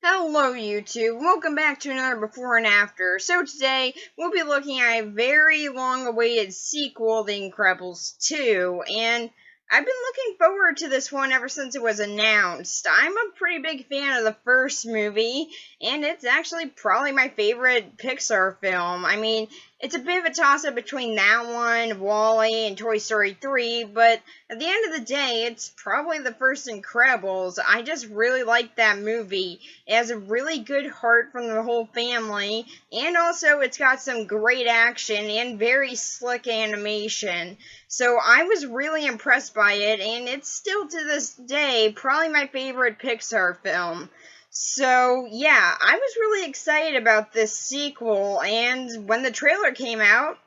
Hello YouTube, welcome back to another before and after. So today, we'll be looking at a very long awaited sequel, The Incredibles 2, and I've been looking forward to this one ever since it was announced. I'm a pretty big fan of the first movie, and it's actually probably my favorite Pixar film. I mean, it's a bit of a toss-up between that one, WALL-E, and Toy Story 3, but at the end of the day, it's probably the first Incredibles. I just really like that movie. It has a really good heart from the whole family, and also it's got some great action and very slick animation. So I was really impressed by it, and it's still to this day probably my favorite Pixar film. So, yeah, I was really excited about this sequel, and when the trailer came out,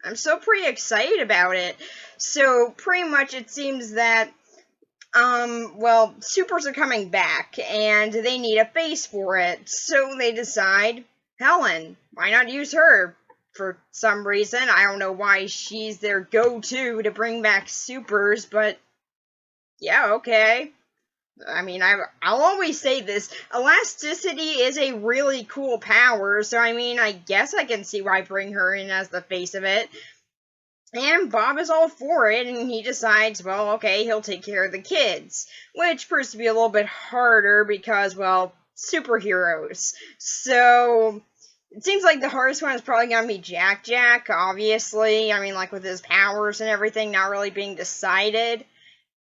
I'm still pretty excited about it. So, pretty much it seems that, supers are coming back, and they need a face for it. So they decide, Helen, why not use her? For some reason, I don't know why she's their go-to to bring back supers, but yeah, okay. I mean, I'll always say this, elasticity is a really cool power, so I mean, I guess I can see why bring her in as the face of it. And Bob is all for it, and he decides, well, okay, he'll take care of the kids, which proves to be a little bit harder because, well, superheroes. So, it seems like the hardest one is probably going to be Jack, obviously. I mean, like, with his powers and everything not really being decided.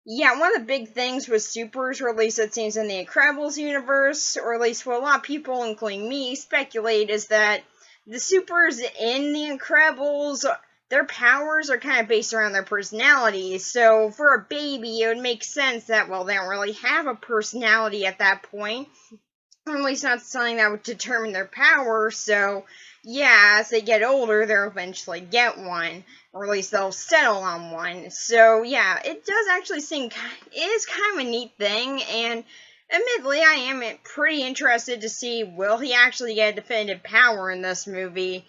Yeah, one of the big things with supers, or at least it seems in the Incredibles universe, or at least what a lot of people, including me, speculate, is that the supers in the Incredibles, their powers are kind of based around their personalities. So for a baby, it would make sense that, well, they don't really have a personality at that point, or at least not something that would determine their power. So yeah, as they get older, they'll eventually get one, or at least they'll settle on one. So yeah, it does actually seem, it is kind of a neat thing, and admittedly, I am pretty interested to see, will he actually get a definitive power in this movie,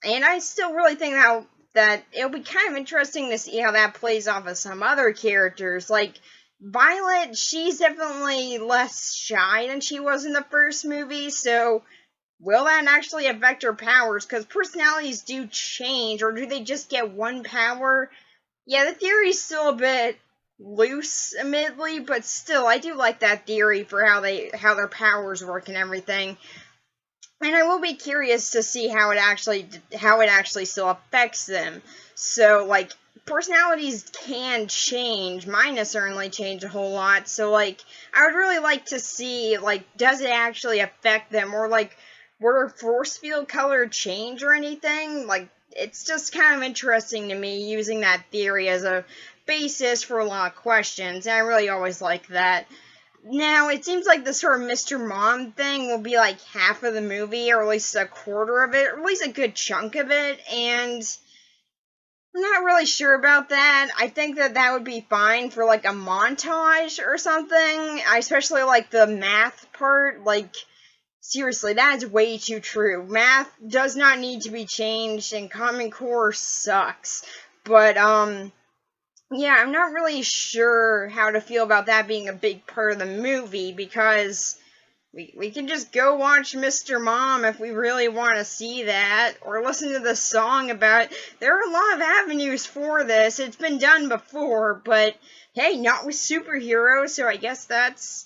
and I still really think that it'll be kind of interesting to see how that plays off of some other characters, like Violet. She's definitely less shy than she was in the first movie, so will that actually affect her powers? Because personalities do change, or do they just get one power? Yeah, the theory's still a bit loose, admittedly, but still, I do like that theory for how their powers work and everything. And I will be curious to see how it actually still affects them. So, like, personalities can change. Mine has certainly changed a whole lot. So, like, I would really like to see, like, does it actually affect them, or like, would her force field color change or anything? Like, it's just kind of interesting to me using that theory as a basis for a lot of questions, and I really always like that. Now, it seems like the sort of Mr. Mom thing will be like half of the movie, or at least a quarter of it, or at least a good chunk of it, and I'm not really sure about that. I think that would be fine for like a montage or something. I especially like the math part. Like, seriously, that is way too true. Math does not need to be changed, and Common Core sucks. But, yeah, I'm not really sure how to feel about that being a big part of the movie, because we can just go watch Mr. Mom if we really want to see that, or listen to the song about it. There are a lot of avenues for this. It's been done before, but hey, not with superheroes, so I guess that's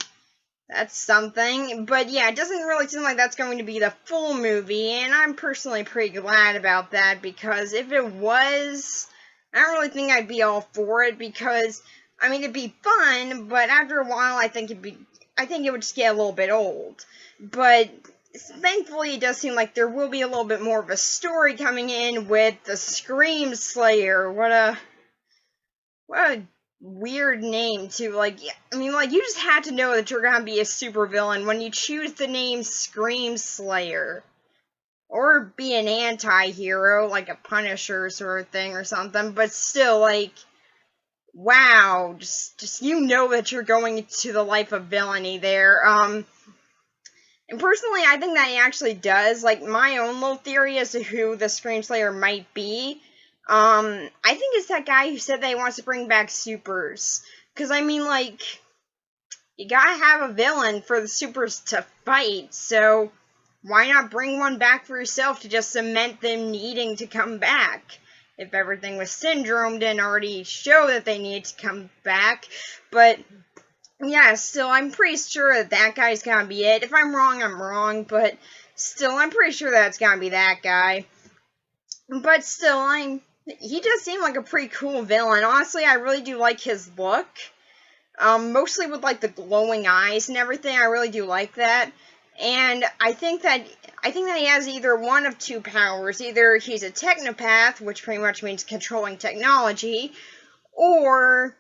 something. But yeah, it doesn't really seem like that's going to be the full movie, and I'm personally pretty glad about that, because if it was, I don't really think I'd be all for it, because, I mean, it'd be fun, but after a while, I think it would just get a little bit old. But thankfully, it does seem like there will be a little bit more of a story coming in with the Scream Slayer. What a weird name, too. Like, I mean, like, you just had to know that you're gonna be a supervillain when you choose the name Scream Slayer. Or be an anti-hero, like a Punisher sort of thing or something, but still, like, wow, just you know that you're going into the life of villainy there. And personally, I think that he actually does. Like, my own little theory as to who the Scream Slayer might be, I think it's that guy who said that he wants to bring back supers. Because, I mean, like, you gotta have a villain for the supers to fight, so why not bring one back for yourself to just cement them needing to come back? If everything with Syndrome didn't already show that they needed to come back, but yeah, still, I'm pretty sure that that guy's gonna be it. If I'm wrong, I'm wrong, but still, I'm pretty sure that's gonna be that guy. But still, he does seem like a pretty cool villain. Honestly, I really do like his look. Mostly with like the glowing eyes and everything. I really do like that. And I think that he has either one of two powers. Either he's a technopath, which pretty much means controlling technology, or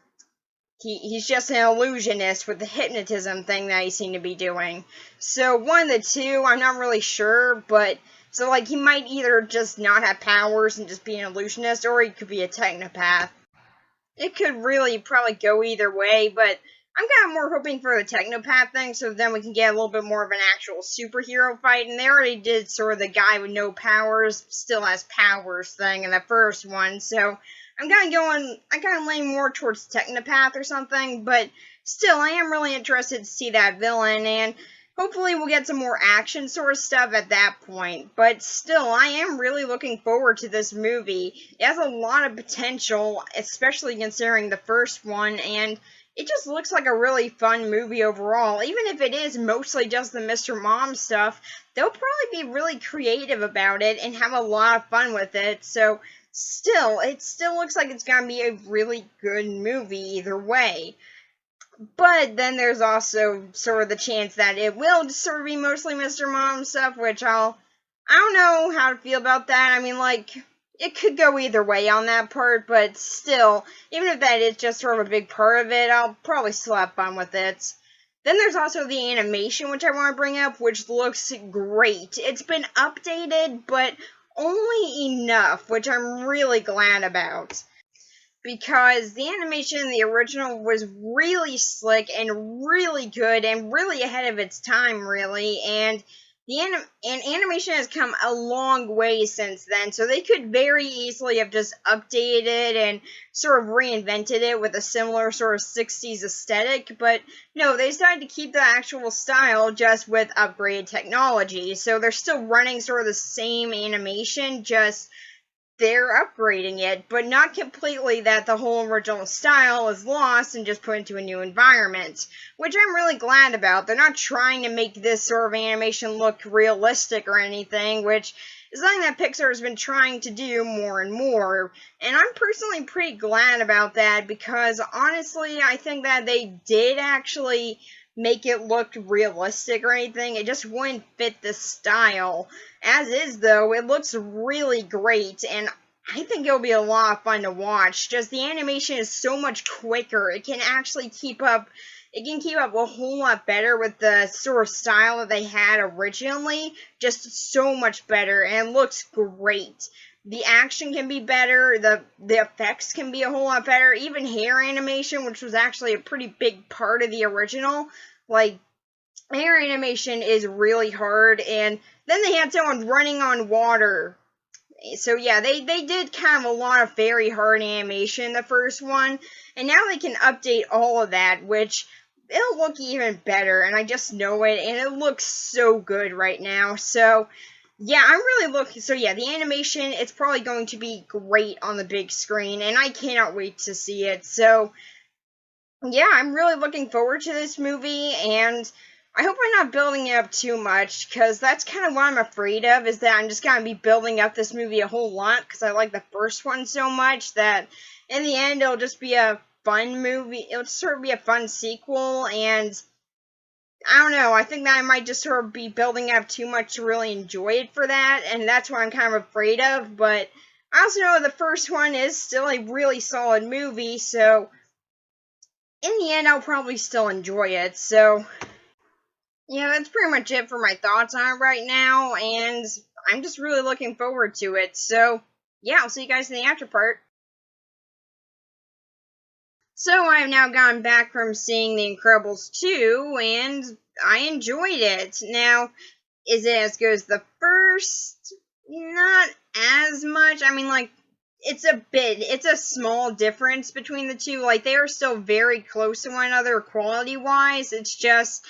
he's just an illusionist with the hypnotism thing that he seemed to be doing. So one of the two, I'm not really sure, but so like he might either just not have powers and just be an illusionist, or he could be a technopath. It could really probably go either way, but I'm kind of more hoping for the technopath thing, so then we can get a little bit more of an actual superhero fight. And they already did sort of the guy with no powers still has powers thing in the first one, so I'm kind of leaning more towards technopath or something. But still, I am really interested to see that villain, and hopefully we'll get some more action sort of stuff at that point. But still, I am really looking forward to this movie. It has a lot of potential, especially considering the first one, and it just looks like a really fun movie overall. Even if it is mostly just the Mr. Mom stuff, they'll probably be really creative about it and have a lot of fun with it. So still, it still looks like it's going to be a really good movie either way. But then there's also sort of the chance that it will just sort of be mostly Mr. Mom stuff, which I don't know how to feel about that. I mean, like, it could go either way on that part, but still, even if that is just sort of a big part of it, I'll probably still have fun with it. Then there's also the animation, which I want to bring up, which looks great. It's been updated, but only enough, which I'm really glad about. Because the animation in the original was really slick and really good and really ahead of its time, really. And animation has come a long way since then, so they could very easily have just updated and sort of reinvented it with a similar sort of 60s aesthetic, but no, they decided to keep the actual style just with upgraded technology. So they're still running sort of the same animation, just they're upgrading it, but not completely that the whole original style is lost and just put into a new environment, which I'm really glad about. They're not trying to make this sort of animation look realistic or anything, which is something that Pixar has been trying to do more and more, and I'm personally pretty glad about that, because honestly, I think that they did actually make it look realistic or anything. It just wouldn't fit the style. As is, though, it looks really great, and I think it'll be a lot of fun to watch. Just the animation is so much quicker. It can actually keep up. It can keep up a whole lot better with the sort of style that they had originally. Just so much better, and it looks great. The action can be better, the effects can be a whole lot better, even hair animation, which was actually a pretty big part of the original. Like, hair animation is really hard, and then they had someone running on water. So yeah, they did kind of a lot of very hard animation in the first one, and now they can update all of that, which it'll look even better, and I just know it, and it looks so good right now. So yeah, I'm really looking, so yeah, the animation, it's probably going to be great on the big screen, and I cannot wait to see it. So yeah, I'm really looking forward to this movie, and I hope I'm not building it up too much, because that's kind of what I'm afraid of, is that I'm just going to be building up this movie a whole lot, because I like the first one so much, that in the end, it'll just be a fun movie, it'll sort of be a fun sequel, and I don't know, I think that I might just sort of be building up too much to really enjoy it for that, and that's what I'm kind of afraid of, but I also know the first one is still a really solid movie, so in the end, I'll probably still enjoy it. So yeah, that's pretty much it for my thoughts on it right now, and I'm just really looking forward to it. So yeah, I'll see you guys in the after part. So I've now gone back from seeing The Incredibles 2, and I enjoyed it. Now, is it as good as the first? Not as much. I mean, like, it's a small difference between the two. Like, they are still very close to one another quality-wise. It's just,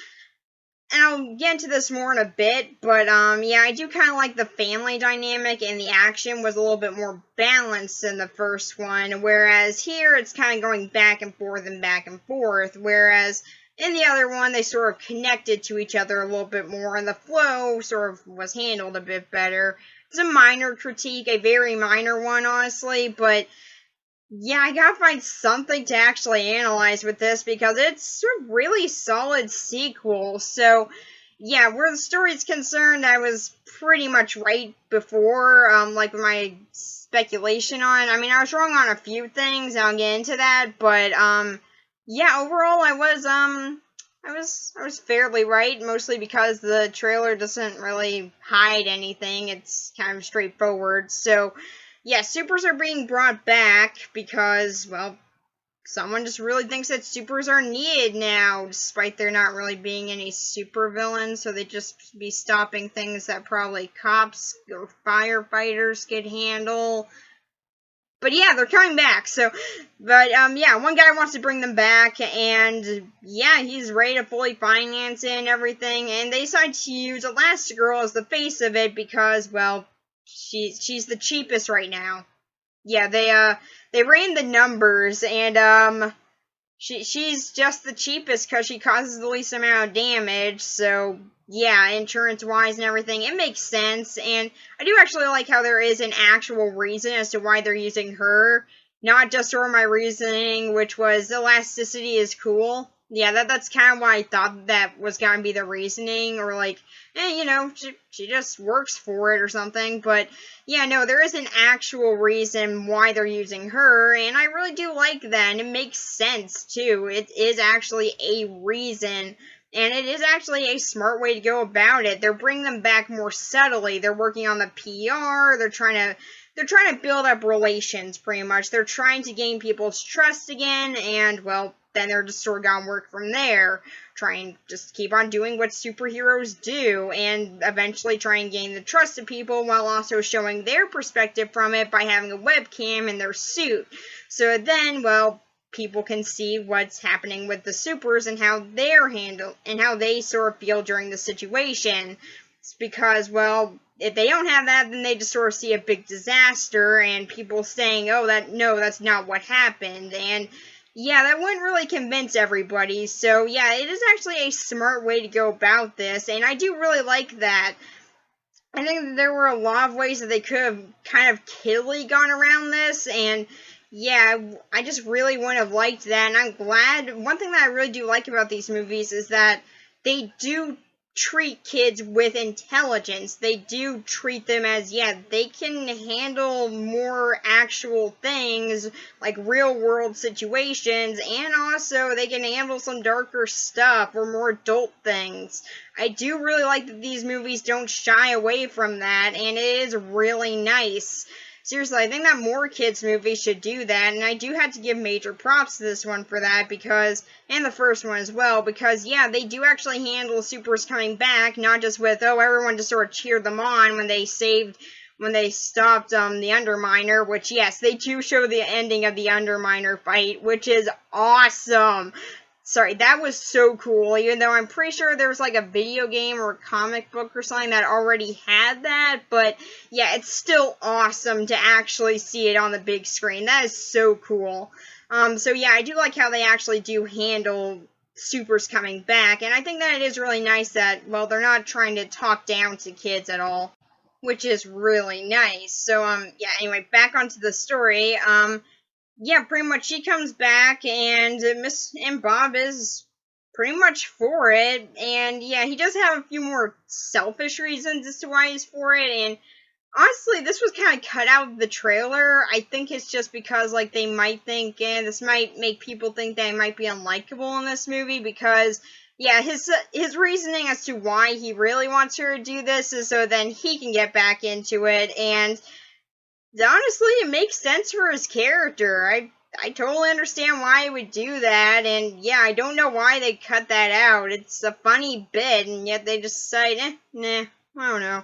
and I'll get into this more in a bit, but, yeah, I do kind of like the family dynamic, and the action was a little bit more balanced than the first one, whereas here, it's kind of going back and forth and back and forth, whereas in the other one, they sort of connected to each other a little bit more, and the flow sort of was handled a bit better. It's a minor critique, a very minor one, honestly, but yeah, I gotta find something to actually analyze with this because it's a really solid sequel. So, yeah, where the story's concerned, I was pretty much right before, like with my speculation on. I mean, I was wrong on a few things, and I'll get into that, but, yeah, overall, I was fairly right, mostly because the trailer doesn't really hide anything. It's kind of straightforward. So, yeah, supers are being brought back because, well, someone just really thinks that supers are needed now, despite there not really being any super villains, so they just be stopping things that probably cops or firefighters could handle. But yeah, they're coming back, so, but, yeah, one guy wants to bring them back, and, yeah, he's ready to fully finance it and everything, and they decide to use Elastigirl as the face of it because, well, she's the cheapest right now. Yeah, they ran the numbers, and, she's just the cheapest because she causes the least amount of damage, so, yeah, insurance-wise and everything, it makes sense, and I do actually like how there is an actual reason as to why they're using her, not just for my reasoning, which was elasticity is cool. Yeah, that's kind of why I thought that was going to be the reasoning, or like, you know, she just works for it or something, but yeah, no, there is an actual reason why they're using her, and I really do like that, and it makes sense, too. It is actually a reason, and it is actually a smart way to go about it. They're bringing them back more subtly. They're working on the PR, they're trying to build up relations, pretty much. They're trying to gain people's trust again, and, well, then they're just sort of gonna work from there. Try and just keep on doing what superheroes do, and eventually try and gain the trust of people while also showing their perspective from it by having a webcam in their suit. So then, well, people can see what's happening with the supers and how they're handled, and how they sort of feel during the situation. It's because, well, if they don't have that, then they just sort of see a big disaster, and people saying, oh, no, that's not what happened, and yeah, that wouldn't really convince everybody, so yeah, it is actually a smart way to go about this, and I do really like that. I think there were a lot of ways that they could have kind of kiddily gone around this, and yeah, I just really would have liked that, and I'm glad. One thing that I really do like about these movies is that they do treat kids with intelligence. They do treat them as, yeah, they can handle more actual things, like real world situations, and also they can handle some darker stuff or more adult things. I do really like that these movies don't shy away from that, and it is really nice. Seriously, I think that more kids' movies should do that, and I do have to give major props to this one for that, because, and the first one as well, because, yeah, they do actually handle supers coming back, not just with, oh, everyone just sort of cheered them on when they stopped, the Underminer, which, yes, they do show the ending of the Underminer fight, which is awesome. Sorry, that was so cool, even though I'm pretty sure there was like a video game or a comic book or something that already had that, but yeah, it's still awesome to actually see it on the big screen. That is so cool. So yeah, I do like how they actually do handle supers coming back, and I think that it is really nice that, well, they're not trying to talk down to kids at all, which is really nice. So, yeah, anyway, back onto the story, yeah, pretty much she comes back, and Bob is pretty much for it, and yeah, he does have a few more selfish reasons as to why he's for it, and honestly, this was kind of cut out of the trailer. I think it's just because, like, they might think, this might make people think that he might be unlikable in this movie, because, yeah, his reasoning as to why he really wants her to do this is so then he can get back into it, and honestly, it makes sense for his character. I totally understand why he would do that, and yeah, I don't know why they cut that out. It's a funny bit, and yet they just decide, nah, I don't know.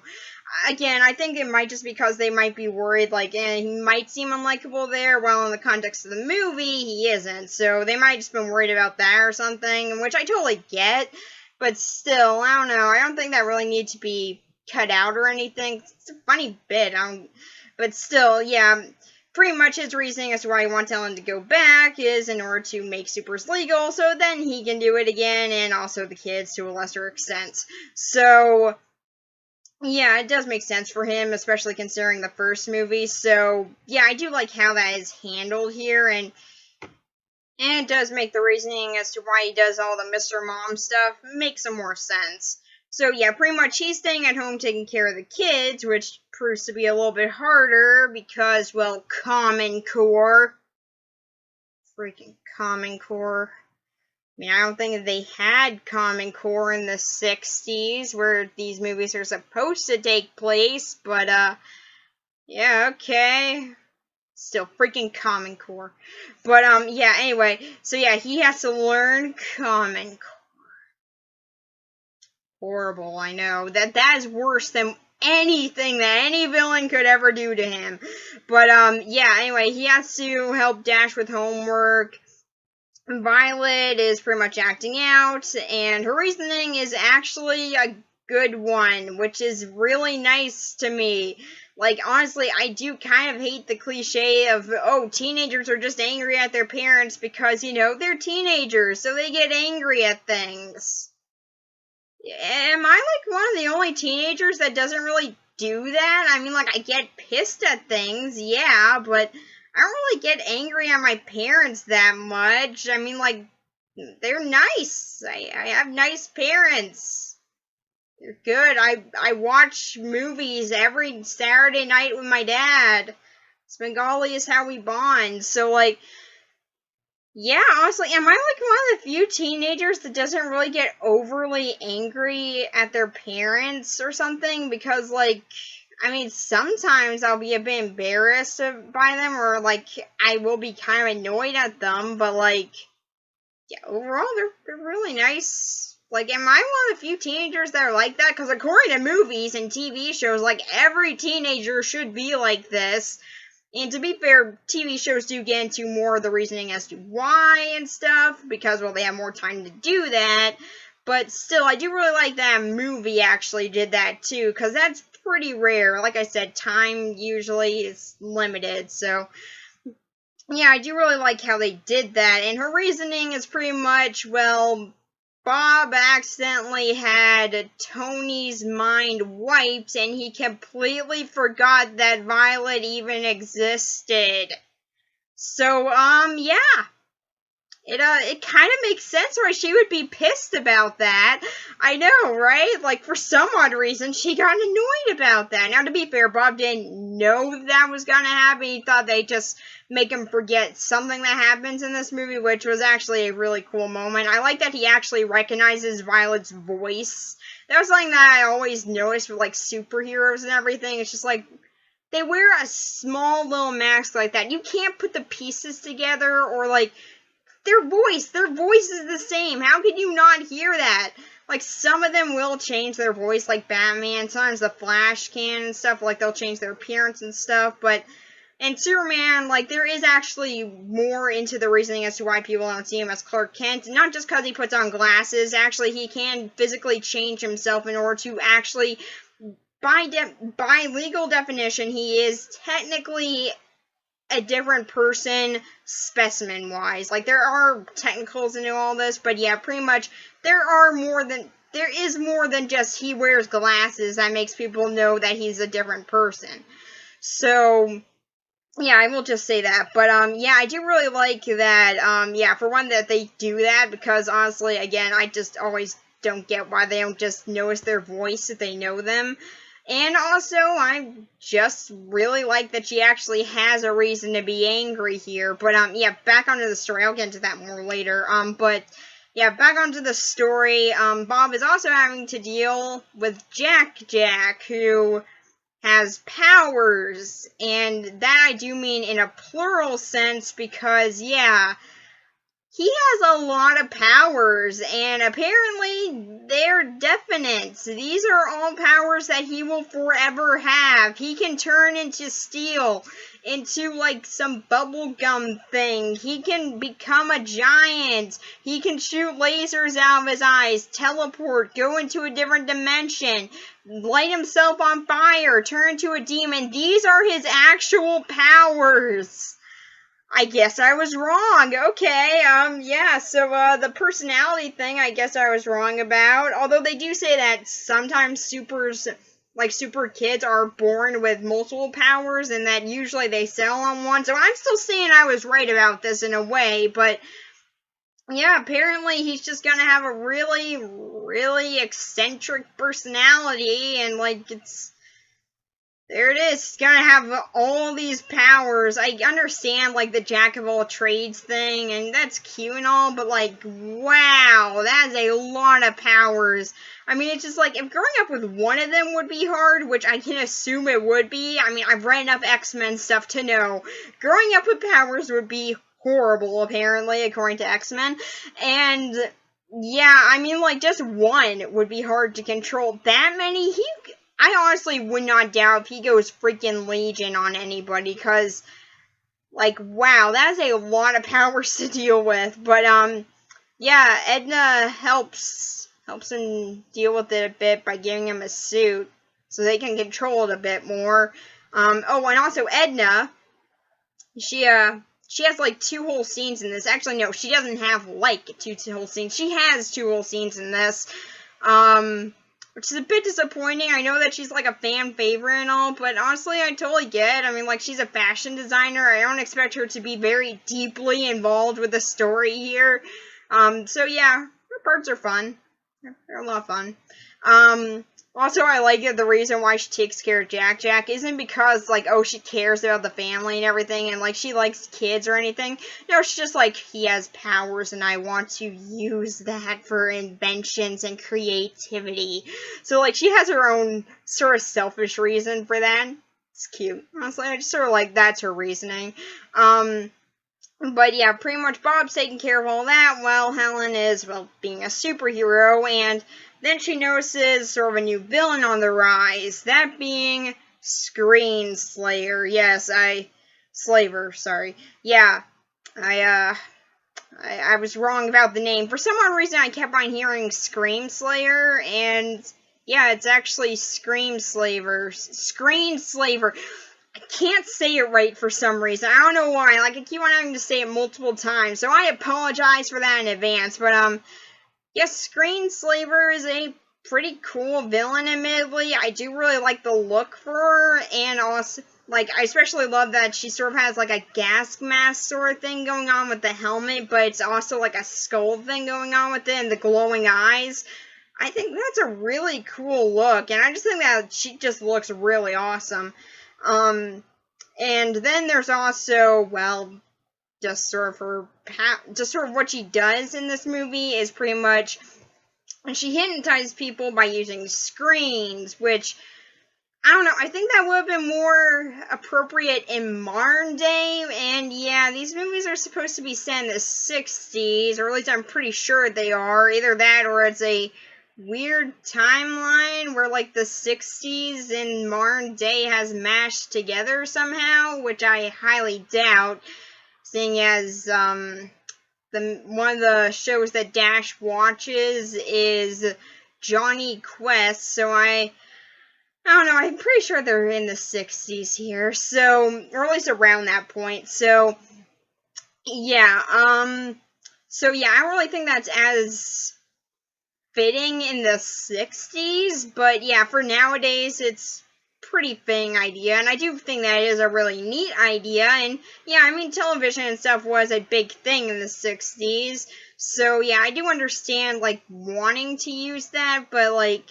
Again, I think it might just because they might be worried, like, he might seem unlikable there, while in the context of the movie, he isn't. So they might just been worried about that or something, which I totally get. But still, I don't know. I don't think that really needs to be cut out or anything. It's a funny bit. But still, yeah. Pretty much his reasoning as to why he wants Ellen to go back is in order to make supers legal, so then he can do it again, and also the kids to a lesser extent. So, yeah, it does make sense for him, especially considering the first movie. So, yeah, I do like how that is handled here, and it does make the reasoning as to why he does all the Mr. Mom stuff make some more sense. So, yeah, pretty much he's staying at home taking care of the kids, which proves to be a little bit harder because, well, Common Core. Freaking Common Core. I mean, I don't think they had Common Core in the 60s, where these movies are supposed to take place, but, yeah, okay. Still freaking Common Core. But, yeah, anyway, so yeah, he has to learn Common Core. Horrible, I know. That is worse than anything that any villain could ever do to him. But, yeah, anyway, he has to help Dash with homework. Violet is pretty much acting out, and her reasoning is actually a good one, which is really nice to me. Like, honestly, I do kind of hate the cliche of, oh, teenagers are just angry at their parents because, you know, they're teenagers, so they get angry at things. Am I, like, one of the only teenagers that doesn't really do that? I mean, like, I get pissed at things, yeah, but I don't really get angry at my parents that much. I mean, like, they're nice. I have nice parents. They're good. I watch movies every Saturday night with my dad. Svengali is how we bond. So, like, yeah, honestly, am I like one of the few teenagers that doesn't really get overly angry at their parents or something? Because, like, I mean, sometimes I'll be a bit embarrassed by them, or, like, I will be kind of annoyed at them, but, like, yeah, overall, they're really nice. Like, am I one of the few teenagers that are like that? Because according to movies and TV shows, like, every teenager should be like this. And to be fair, TV shows do get into more of the reasoning as to why and stuff, because, well, they have more time to do that. But still, I do really like that movie actually did that too, because that's pretty rare. Like I said, time usually is limited, so yeah, I do really like how they did that. And her reasoning is pretty much, well, Bob accidentally had Tony's mind wiped, and he completely forgot that Violet even existed. So, yeah. It kind of makes sense why she would be pissed about that. I know, right? Like, for some odd reason, she got annoyed about that. Now, to be fair, Bob didn't know that was gonna happen. He thought they'd just make him forget something that happens in this movie, which was actually a really cool moment. I like that he actually recognizes Violet's voice. That was something that I always noticed with, like, superheroes and everything. It's just like, they wear a small little mask like that. You can't put the pieces together, or, like, their voice is the same. How could you not hear that? Like, some of them will change their voice, like Batman. Sometimes the Flash can and stuff, like, they'll change their appearance and stuff, but in Superman, like, there is actually more into the reasoning as to why people don't see him as Clark Kent. Not just because he puts on glasses. Actually, he can physically change himself in order to actually, by legal definition, he is technically a different person, specimen-wise. Like, there are technicals into all this, but yeah, pretty much, there is more than just he wears glasses that makes people know that he's a different person. So, yeah, I will just say that. But, yeah, I do really like that, yeah, for one, that they do that, because, honestly, again, I just always don't get why they don't just notice their voice if they know them. And also, I just really like that she actually has a reason to be angry here. But, yeah, back onto the story. I'll get into that more later. But, yeah, back onto the story. Bob is also having to deal with Jack, who has powers. And that I do mean in a plural sense because, yeah, he has a lot of powers, and apparently they're definite. These are all powers that he will forever have. He can turn into steel, into like some bubblegum thing. He can become a giant. He can shoot lasers out of his eyes, teleport, go into a different dimension, light himself on fire, turn into a demon. These are his actual powers. I guess I was wrong. Okay, yeah, so, the personality thing, I guess I was wrong about. Although they do say that sometimes super kids are born with multiple powers, and that usually they sell on one. So I'm still saying I was right about this in a way, but yeah, apparently he's just gonna have a really, really eccentric personality, and, like, there it is. He's gonna have all these powers. I understand, like, the jack of all trades thing, and that's cute and all, but, like, wow, that's a lot of powers. I mean, it's just like, if growing up with one of them would be hard, which I can assume it would be, I mean, I've read enough X-Men stuff to know, growing up with powers would be horrible, apparently, according to X-Men, and yeah, I mean, like, just one would be hard to control. That many, I honestly would not doubt if he goes freaking Legion on anybody, because, like, wow, that's a lot of powers to deal with. But, yeah, Edna helps him deal with it a bit by giving him a suit, so they can control it a bit more. Oh, and also Edna, she has, like, 2 whole scenes in this. Actually, no, she doesn't have, like, 2 whole scenes. She has 2 whole scenes in this. Which is a bit disappointing. I know that she's, like, a fan favorite and all, but honestly, I totally get it. I mean, like, she's a fashion designer. I don't expect her to be very deeply involved with the story here. So yeah, her parts are fun. They're a lot of fun. Also, I like it, the reason why she takes care of Jack. Jack isn't because, like, oh, she cares about the family and everything, and, like, she likes kids or anything. No, she's just like, he has powers, and I want to use that for inventions and creativity. So, like, she has her own sort of selfish reason for that. It's cute. Honestly, I just sort of like, that's her reasoning. But yeah, pretty much Bob's taking care of all that, while Helen is, well, being a superhero, and then she notices sort of a new villain on the rise, that being Screen Slayer. Yes, Slaver, sorry. Yeah, I was wrong about the name. For some odd reason, I kept on hearing Scream Slayer, and yeah, it's actually Screen Slaver. I can't say it right for some reason. I don't know why. Like, I keep on having to say it multiple times, so I apologize for that in advance. But, yes, Screenslaver is a pretty cool villain, admittedly. I do really like the look for her, and also, like, I especially love that she sort of has, like, a gas mask sort of thing going on with the helmet, but it's also, like, a skull thing going on with it, and the glowing eyes. I think that's a really cool look, and I just think that she just looks really awesome. And then there's also, well, just sort of what she does in this movie is pretty much, she hypnotizes people by using screens, which, I don't know, I think that would have been more appropriate in modern day, and yeah, these movies are supposed to be set in the 60s, or at least I'm pretty sure they are, either that or it's a weird timeline where, like, the 60s and modern day has mashed together somehow, which I highly doubt, seeing as, one of the shows that Dash watches is Johnny Quest, so I don't know, I'm pretty sure they're in the 60s here, so, or at least around that point, so, yeah, so yeah, I don't really think that's as fitting in the 60s, but yeah, for nowadays, it's pretty fitting idea, and I do think that is a really neat idea, and yeah, I mean, television and stuff was a big thing in the 60s, so yeah, I do understand, like, wanting to use that, but, like,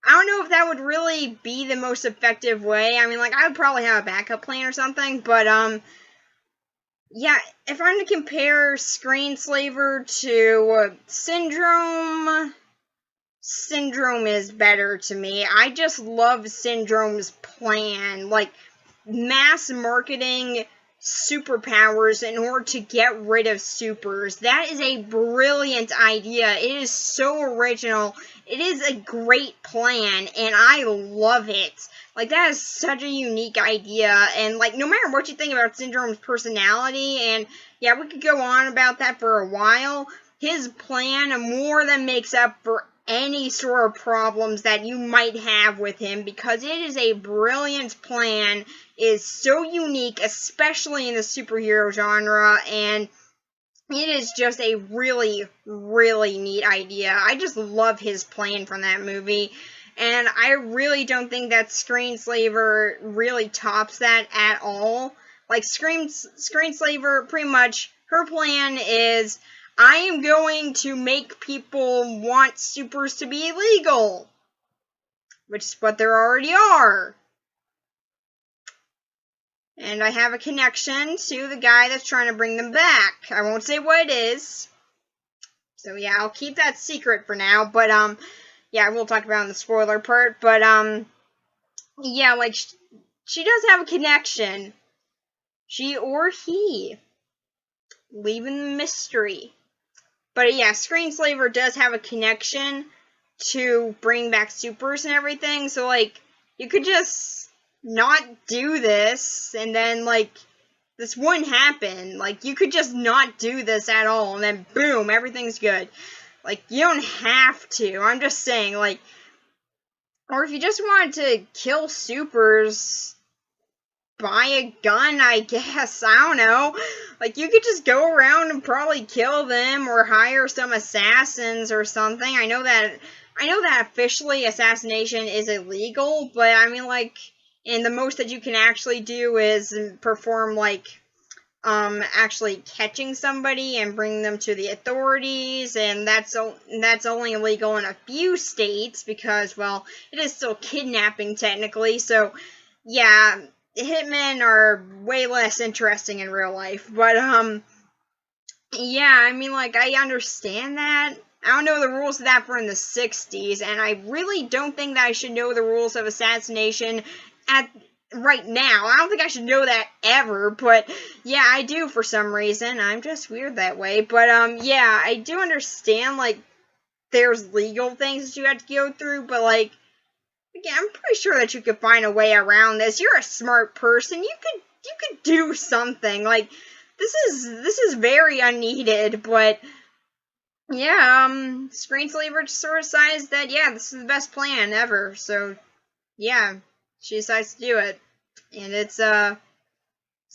I don't know if that would really be the most effective way. I mean, like, I would probably have a backup plan or something, but, yeah, if I'm to compare Screenslaver to Syndrome is better to me. I just love Syndrome's plan. Like, mass marketing superpowers in order to get rid of supers. That is a brilliant idea. It is so original. It is a great plan, and I love it. Like, that is such a unique idea, and, like, no matter what you think about Syndrome's personality, and, yeah, we could go on about that for a while, his plan more than makes up for any sort of problems that you might have with him, because it is a brilliant plan, is so unique, especially in the superhero genre, and it is just a really, really neat idea. I just love his plan from that movie, and I really don't think that Screenslaver really tops that at all. Like, Screenslaver, pretty much, her plan is, I am going to make people want supers to be illegal, which is what there already are. And I have a connection to the guy that's trying to bring them back. I won't say what it is. So yeah, I'll keep that secret for now. But yeah, we'll talk about it in the spoiler part. But yeah, like she does have a connection. She or he. Leaving the mystery. But yeah, Screenslaver does have a connection to bring back supers and everything. So like, you could just not do this, and then, like, this wouldn't happen. Like, you could just not do this at all, and then boom, everything's good. Like, you don't have to. I'm just saying, like, or if you just wanted to kill supers, buy a gun, I guess. I don't know. Like, you could just go around and probably kill them, or hire some assassins or something. I know that officially assassination is illegal, but I mean, like, and the most that you can actually do is perform, like, actually catching somebody and bring them to the authorities, and that's only illegal in a few states because, well, it is still kidnapping technically, so, yeah, hitmen are way less interesting in real life, but, yeah, I mean, like, I understand that. I don't know the rules of that for in the 60s, and I really don't think that I should know the rules of assassination right now. I don't think I should know that ever, but yeah, I do for some reason. I'm just weird that way. But yeah, I do understand, like, there's legal things that you have to go through, but like, yeah, I'm pretty sure that you could find a way around this. You're a smart person. You could do something. Like, this is very unneeded, but yeah, Screenslaver just sort of decides that, yeah, this is the best plan ever, so yeah, she decides to do it. And it's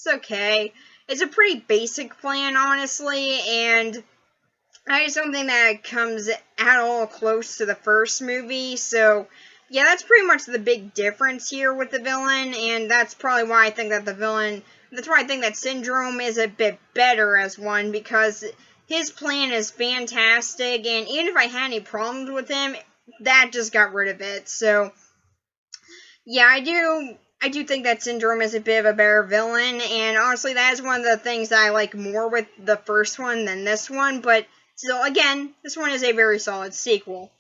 okay. It's a pretty basic plan, honestly, and I just don't think that it comes at all close to the first movie, so yeah, that's pretty much the big difference here with the villain, and that's probably why I think that that's why I think that Syndrome is a bit better as one, because his plan is fantastic, and even if I had any problems with him, that just got rid of it, so yeah, I do think that Syndrome is a bit of a better villain, and honestly, that is one of the things that I like more with the first one than this one, but still, again, this one is a very solid sequel.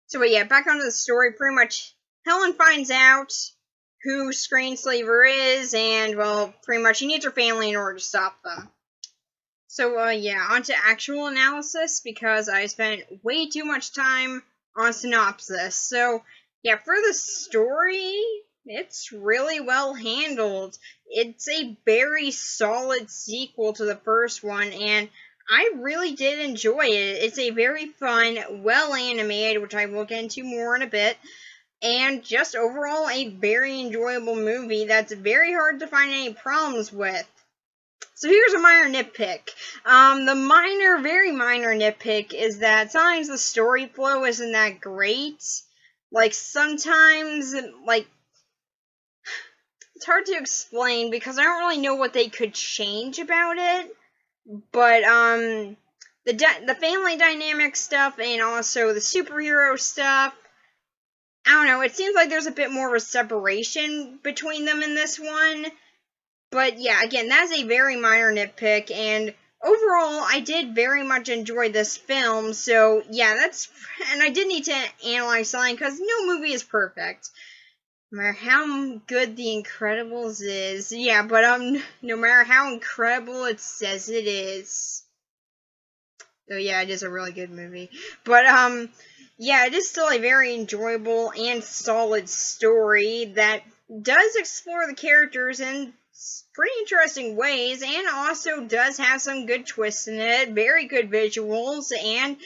So, but yeah, back onto the story, pretty much, Helen finds out who Screenslaver is, and, well, pretty much, she needs her family in order to stop them. So, yeah, on to actual analysis, because I spent way too much time on synopsis. So, yeah, for the story, it's really well handled. It's a very solid sequel to the first one, and I really did enjoy it. It's a very fun, well animated, which I will get into more in a bit, and just overall a very enjoyable movie that's very hard to find any problems with. So here's a minor nitpick. The very minor nitpick is that sometimes the story flow isn't that great. Like, sometimes, like, it's hard to explain because I don't really know what they could change about it. But, the family dynamic stuff and also the superhero stuff, I don't know, it seems like there's a bit more of a separation between them in this one. But yeah, again, that's a very minor nitpick, and overall, I did very much enjoy this film, so yeah, and I did need to analyze something, because no movie is perfect. No matter how good The Incredibles is, yeah, but no matter how incredible it says it is. Oh yeah, it is a really good movie. But yeah, it is still a very enjoyable and solid story that does explore the characters in pretty interesting ways, and also does have some good twists in it, very good visuals, and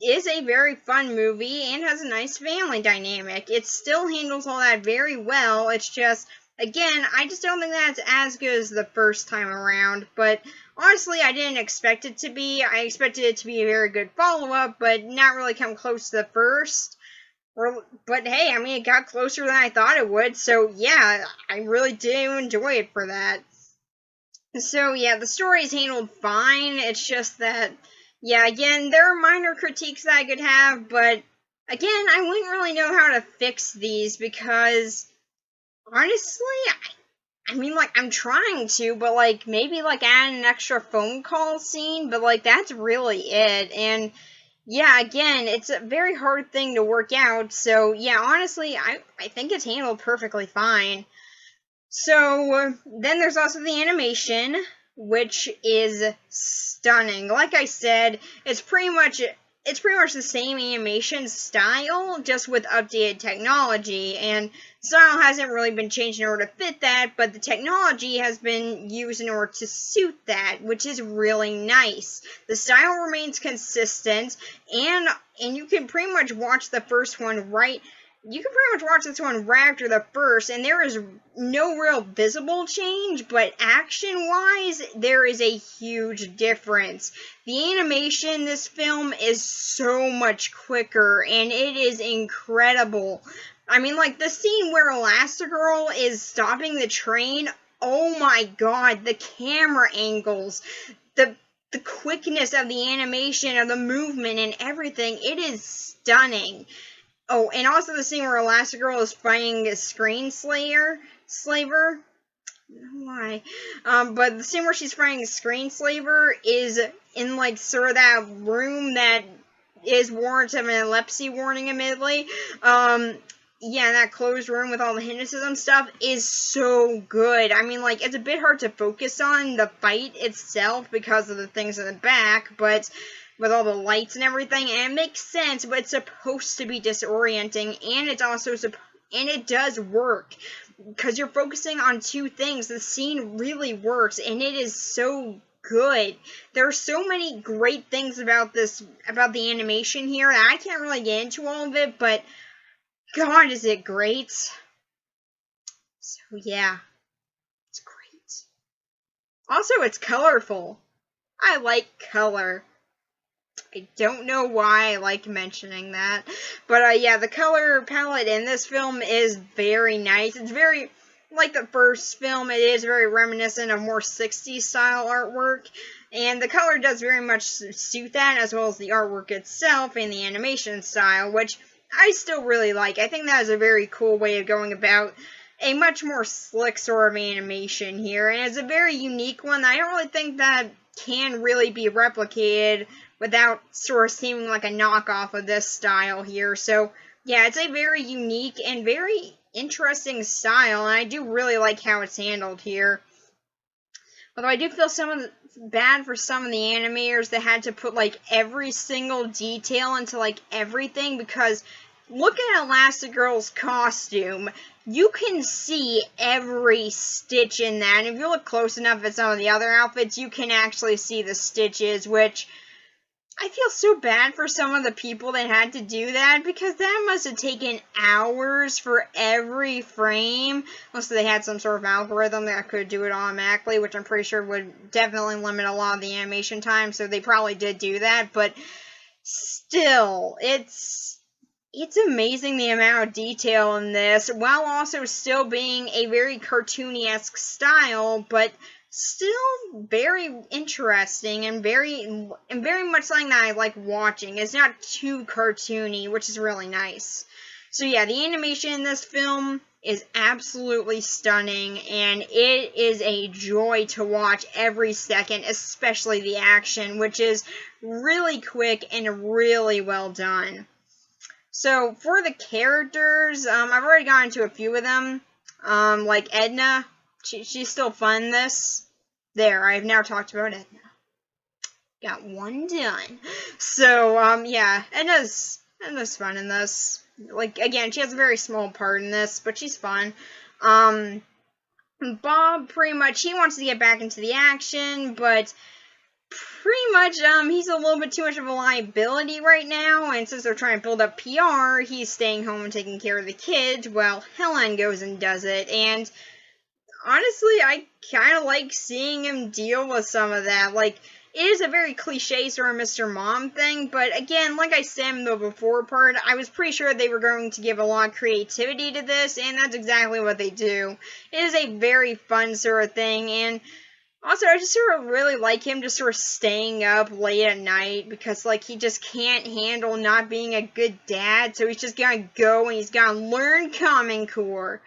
is a very fun movie and has a nice family dynamic. It still handles all that very well. It's just, again, I just don't think that's as good as the first time around, but honestly, I didn't expect it to be. I expected it to be a very good follow-up, but not really come close to the first. But hey, I mean, it got closer than I thought it would, so yeah, I really did enjoy it for that. So yeah, the story is handled fine. It's just that, yeah, again, there are minor critiques that I could have, but again, I wouldn't really know how to fix these because honestly, I mean, like, I'm trying to, but like, maybe like add an extra phone call scene, but like, that's really it. And yeah, again, it's a very hard thing to work out, so yeah, honestly, I think it's handled perfectly fine. So, then there's also the animation, which is stunning. Like I said, it's pretty much the same animation style, just with updated technology, and style hasn't really been changed in order to fit that, but the technology has been used in order to suit that, which is really nice. The style remains consistent, and you can pretty much watch the first one right. You can pretty much watch this one right after the first, and there is no real visible change, but action-wise, there is a huge difference. The animation in this film is so much quicker, and it is incredible. I mean, like, the scene where Elastigirl is stopping the train, oh my god, the camera angles, the quickness of the animation, of the movement, and everything, it is stunning. Oh, and also the scene where Elastigirl is fighting a Slaver. Why? But the scene where she's fighting a Slaver is in, like, sort of that room that is warranted of an epilepsy warning, admittedly. Yeah, that closed room with all the hypnotism stuff is so good. I mean, like, it's a bit hard to focus on the fight itself because of the things in the back, but with all the lights and everything, and it makes sense, but it's supposed to be disorienting, and it's also and it does work, because you're focusing on two things. The scene really works, and it is so good. There are so many great things about the animation here, that I can't really get into all of it, but God, is it great. So yeah, it's great. Also, it's colorful. I like color. I don't know why I like mentioning that, but yeah, the color palette in this film is very nice. It's very, like the first film, it is very reminiscent of more 60s style artwork, and the color does very much suit that, as well as the artwork itself and the animation style, which I still really like. I think that is a very cool way of going about a much more slick sort of animation here, and it's a very unique one. I don't really think that can really be replicated without sort of seeming like a knockoff of this style here. So, yeah, it's a very unique and very interesting style, and I do really like how it's handled here. Although I do feel bad for some of the animators that had to put, like, every single detail into, like, everything, because look at Elastigirl's costume. You can see every stitch in that, and if you look close enough at some of the other outfits, you can actually see the stitches, which I feel so bad for some of the people that had to do that, because that must have taken hours for every frame. Unless they had some sort of algorithm that could do it automatically, which I'm pretty sure would definitely limit a lot of the animation time, so they probably did do that, but still, it's amazing the amount of detail in this, while also still being a very cartoony-esque style, but still very interesting and very much something that I like watching. It's not too cartoony, which is really nice. So yeah, the animation in this film is absolutely stunning, and it is a joy to watch every second, especially the action, which is really quick and really well done. So for the characters, I've already gotten to a few of them. Like Edna, she's still fun in this. There, I've now talked about Edna. Got one done. So, yeah, Edna's fun in this. Like, again, she has a very small part in this, but she's fun. Bob, pretty much, he wants to get back into the action, but pretty much, he's a little bit too much of a liability right now, and since they're trying to build up PR, he's staying home and taking care of the kids, while Helen goes and does it, and honestly, I kind of like seeing him deal with some of that. Like, it is a very cliche sort of Mr. Mom thing, but again, like I said in the before part, I was pretty sure they were going to give a lot of creativity to this, and that's exactly what they do. It is a very fun sort of thing, and also, I just sort of really like him just sort of staying up late at night because, like, he just can't handle not being a good dad, so he's just gonna go and he's gonna learn Common Core.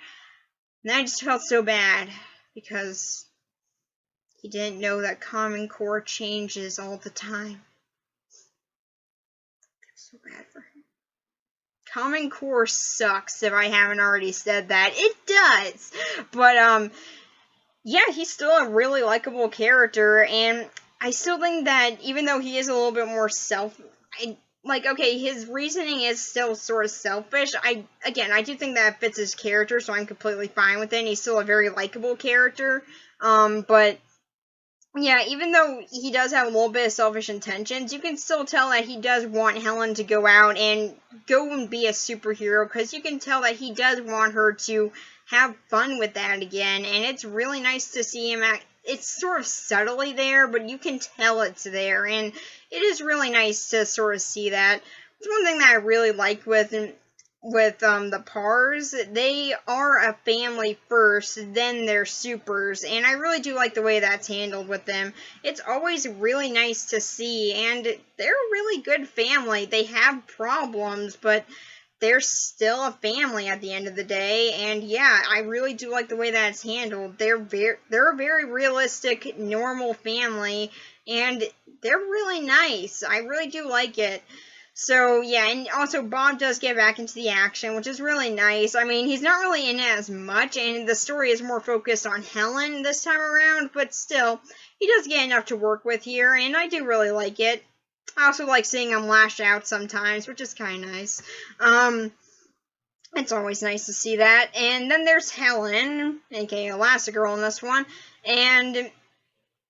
And I just felt so bad because he didn't know that Common Core changes all the time. So bad for him. Common Core sucks, if I haven't already said that. It does! But, yeah, he's still a really likable character, and I still think that even though he is a little bit more okay, his reasoning is still sort of selfish. I do think that fits his character, so I'm completely fine with it. And he's still a very likable character. But yeah, even though he does have a little bit of selfish intentions, you can still tell that he does want Helen to go out and go and be a superhero, because you can tell that he does want her to have fun with that again, and it's really nice to see him it's sort of subtly there, but you can tell it's there, and it is really nice to sort of see that. It's one thing that I really like with the Pars. They are a family first, then they're supers, and I really do like the way that's handled with them. It's always really nice to see, and they're a really good family. They have problems, but they're still a family at the end of the day, and yeah, I really do like the way that's handled. They're a very realistic, normal family, and they're really nice. I really do like it. So, yeah, and also Bob does get back into the action, which is really nice. I mean, he's not really in it as much, and the story is more focused on Helen this time around, but still, he does get enough to work with here, and I do really like it. I also like seeing him lash out sometimes, which is kind of nice. It's always nice to see that. And then there's Helen, aka Elastigirl in this one, and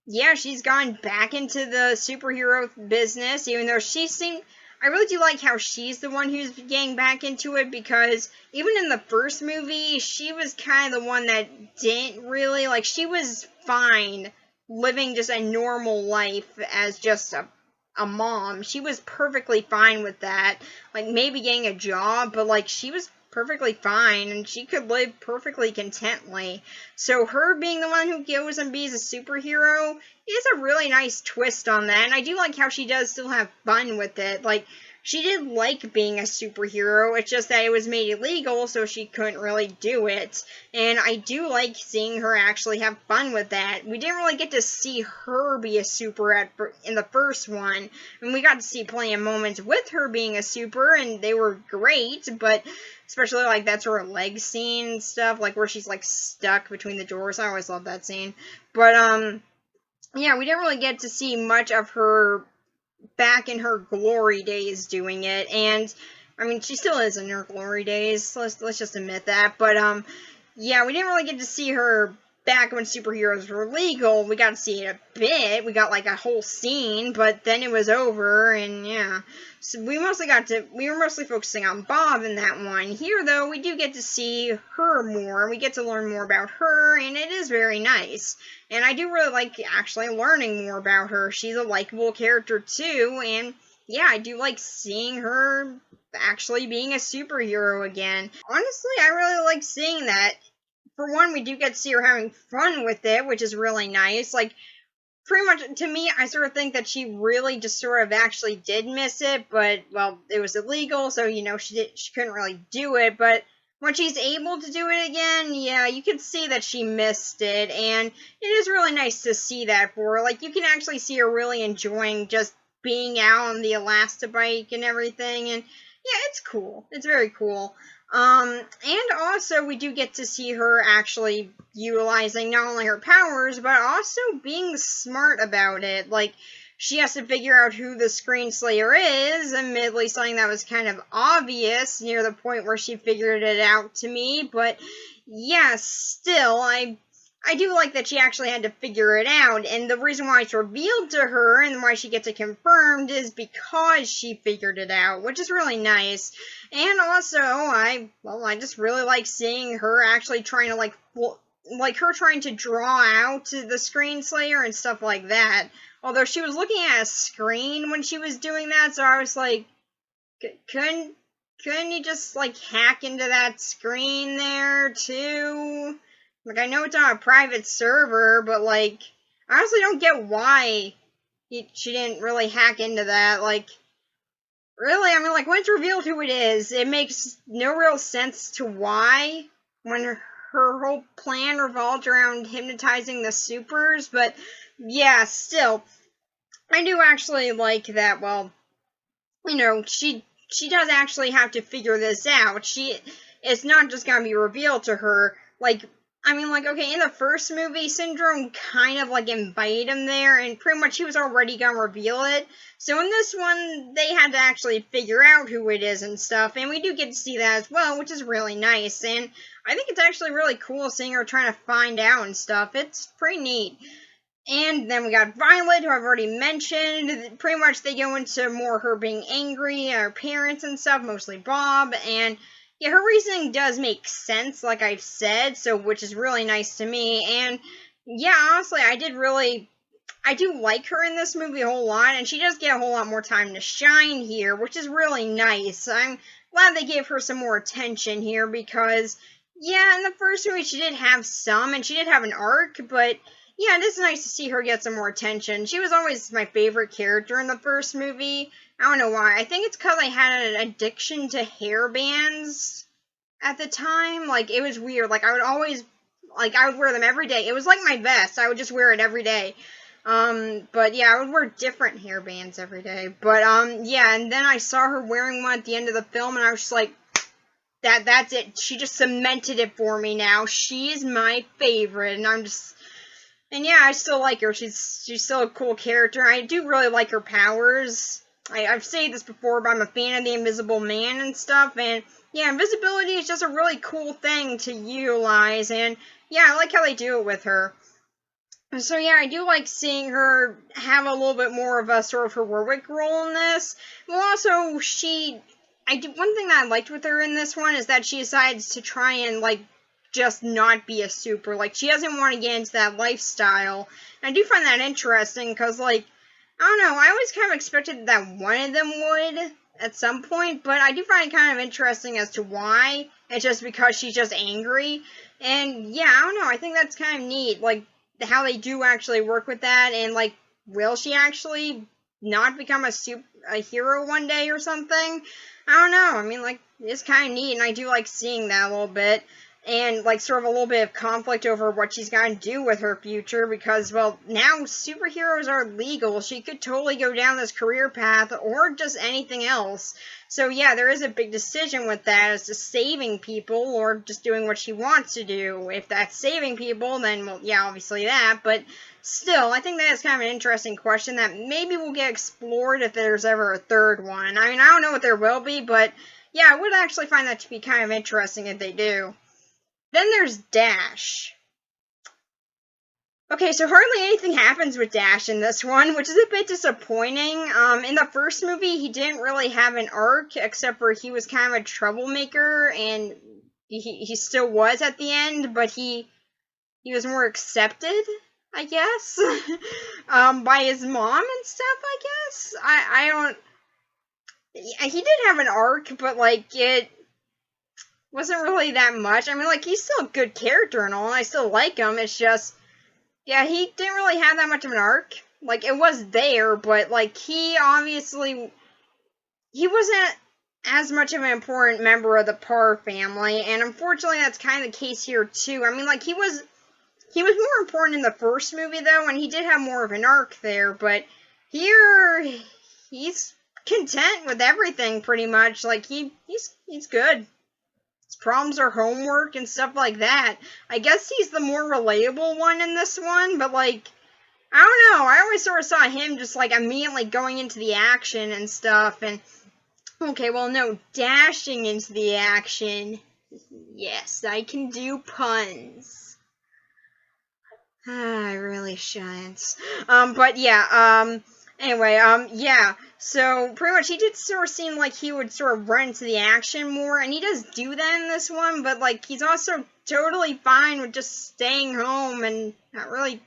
yeah, she's gone back into the superhero business, even though I really do like how she's the one who's getting back into it, because even in the first movie, she was kind of the one that didn't really, like, she was fine living just a normal life as just a mom. She was perfectly fine with that. Like, maybe getting a job, but, like, she was perfectly fine, and she could live perfectly contently. So her being the one who goes and be a superhero is a really nice twist on that, and I do like how she does still have fun with it. Like, she did like being a superhero, it's just that it was made illegal, so she couldn't really do it. And I do like seeing her actually have fun with that. We didn't really get to see her be a super in the first one, and we got to see plenty of moments with her being a super, and they were great, but especially, like, that sort of leg scene and stuff, like, where she's, like, stuck between the doors. I always love that scene. But, yeah, we didn't really get to see much of her back in her glory days doing it, and, I mean, she still is in her glory days, let's just admit that, but, yeah, we didn't really get to see her back when superheroes were legal. We got to see it a bit, we got, like, a whole scene, but then it was over, and, yeah, so we were mostly focusing on Bob in that one. Here, though, we do get to see her more, we get to learn more about her, and it is very nice. And I do really like actually learning more about her. She's a likable character too, and yeah, I do like seeing her actually being a superhero again. Honestly, I really like seeing that. For one, we do get to see her having fun with it, which is really nice. Like, pretty much, to me, I sort of think that she really just sort of actually did miss it, but, well, it was illegal, so, you know, she couldn't really do it, but when she's able to do it again, yeah, you can see that she missed it, and it is really nice to see that for her. Like, you can actually see her really enjoying just being out on the Elastabike and everything, and yeah, it's cool. It's very cool. And also we do get to see her actually utilizing not only her powers, but also being smart about it. Like, she has to figure out who the Screen Slayer is, admittedly something that was kind of obvious near the point where she figured it out to me, but yeah, still, I do like that she actually had to figure it out, and the reason why it's revealed to her and why she gets it confirmed is because she figured it out, which is really nice. And also, I just really like seeing her actually trying to, like her trying to draw out the Screen Slayer and stuff like that. Although she was looking at a screen when she was doing that, so I was like, couldn't you just, like, hack into that screen there, too? Like, I know it's on a private server, but, like, I honestly don't get why she didn't really hack into that. Like, really? I mean, like, when it's revealed who it is, it makes no real sense to why, when her whole plan revolved around hypnotizing the supers, but, yeah, still, I do actually like that, well, you know, she does actually have to figure this out. It's not just gonna be revealed to her. Like, I mean, like, okay, in the first movie, Syndrome kind of, like, invited him there, and pretty much he was already gonna reveal it. So in this one, they had to actually figure out who it is and stuff, and we do get to see that as well, which is really nice, and I think it's actually really cool seeing her trying to find out and stuff. It's pretty neat. And then we got Violet, who I've already mentioned. Pretty much they go into more her being angry at her parents and stuff, mostly Bob. And yeah, her reasoning does make sense, like I've said, so which is really nice to me. And yeah, honestly, I do like her in this movie a whole lot, and she does get a whole lot more time to shine here, which is really nice. I'm glad they gave her some more attention here because, yeah, in the first movie she did have some, and she did have an arc, but yeah, it is nice to see her get some more attention. She was always my favorite character in the first movie. I don't know why. I think it's because I had an addiction to hair bands at the time. Like, it was weird. Like, I would wear them every day. It was like my vest. I would just wear it every day. But yeah, I would wear different hair bands every day. But, yeah, and then I saw her wearing one at the end of the film, and I was just like, that's it. She just cemented it for me now. She is my favorite, and yeah, I still like her. She's still a cool character. I do really like her powers. I've said this before, but I'm a fan of the Invisible Man and stuff. And yeah, invisibility is just a really cool thing to utilize. And yeah, I like how they do it with her. So yeah, I do like seeing her have a little bit more of a sort of heroic role in this. Well, also, one thing that I liked with her in this one is that she decides to try and, like, just not be a super. Like, she doesn't want to get into that lifestyle. And I do find that interesting, because, like, I don't know, I always kind of expected that one of them would at some point, but I do find it kind of interesting as to why. It's just because she's just angry. And, yeah, I don't know, I think that's kind of neat, like, how they do actually work with that, and, like, will she actually not become a hero one day or something? I don't know, I mean, like, it's kind of neat, and I do like seeing that a little bit. And, like, sort of a little bit of conflict over what she's going to do with her future, because, well, now superheroes are legal. She could totally go down this career path, or just anything else. So, yeah, there is a big decision with that, as to saving people, or just doing what she wants to do. If that's saving people, then, well, yeah, obviously that, but still, I think that is kind of an interesting question that maybe will get explored if there's ever a third one. I mean, I don't know what there will be, but, yeah, I would actually find that to be kind of interesting if they do. Then there's Dash. Okay, so hardly anything happens with Dash in this one, which is a bit disappointing. In the first movie, he didn't really have an arc, except for he was kind of a troublemaker, and he still was at the end, but he was more accepted, I guess, by his mom and stuff, I guess. I don't... He did have an arc, but, like, it wasn't really that much. I mean, like, he's still a good character and all, and I still like him. It's just, yeah, he didn't really have that much of an arc. Like, it was there, but, like, he wasn't as much of an important member of the Parr family, and unfortunately that's kind of the case here, too. I mean, like, he was more important in the first movie, though, and he did have more of an arc there, but here, he's content with everything, pretty much. Like, he's good. His problems are homework and stuff like that. I guess he's the more relatable one in this one, but, like, I don't know. I always sort of saw him just, like, immediately going into the action and stuff, and, okay, well, no, dashing into the action. Yes, I can do puns. I really shouldn't. But yeah, anyway, yeah, so pretty much he did sort of seem like he would sort of run into the action more, and he does do that in this one, but, like, he's also totally fine with just staying home and not really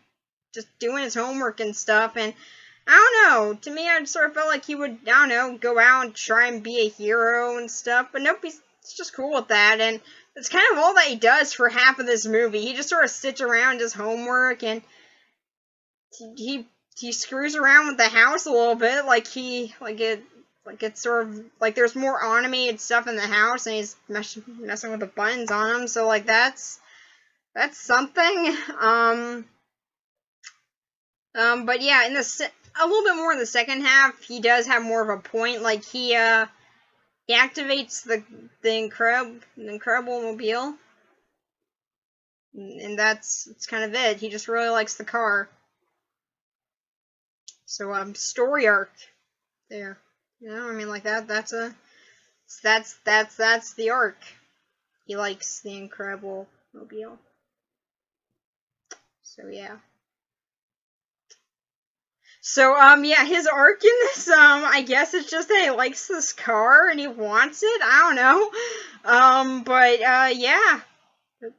just doing his homework and stuff, and I don't know, to me, I sort of felt like he would, I don't know, go out and try and be a hero and stuff, but nope, he's just cool with that, and it's kind of all that he does for half of this movie. He just sort of sits around his homework, and he screws around with the house a little bit, it's sort of, like, there's more animated stuff in the house, and he's messing with the buttons on them, so, like, that's something, but yeah, a little bit more in the second half, he does have more of a point, like, he activates the Incredible Mobile, and that's kind of it. He just really likes the car. So, story arc there. You know, I mean, like, that's the arc. He likes the Incredible Mobile. So, yeah. So, yeah, his arc in this, I guess it's just that he likes this car and he wants it. I don't know. But, yeah.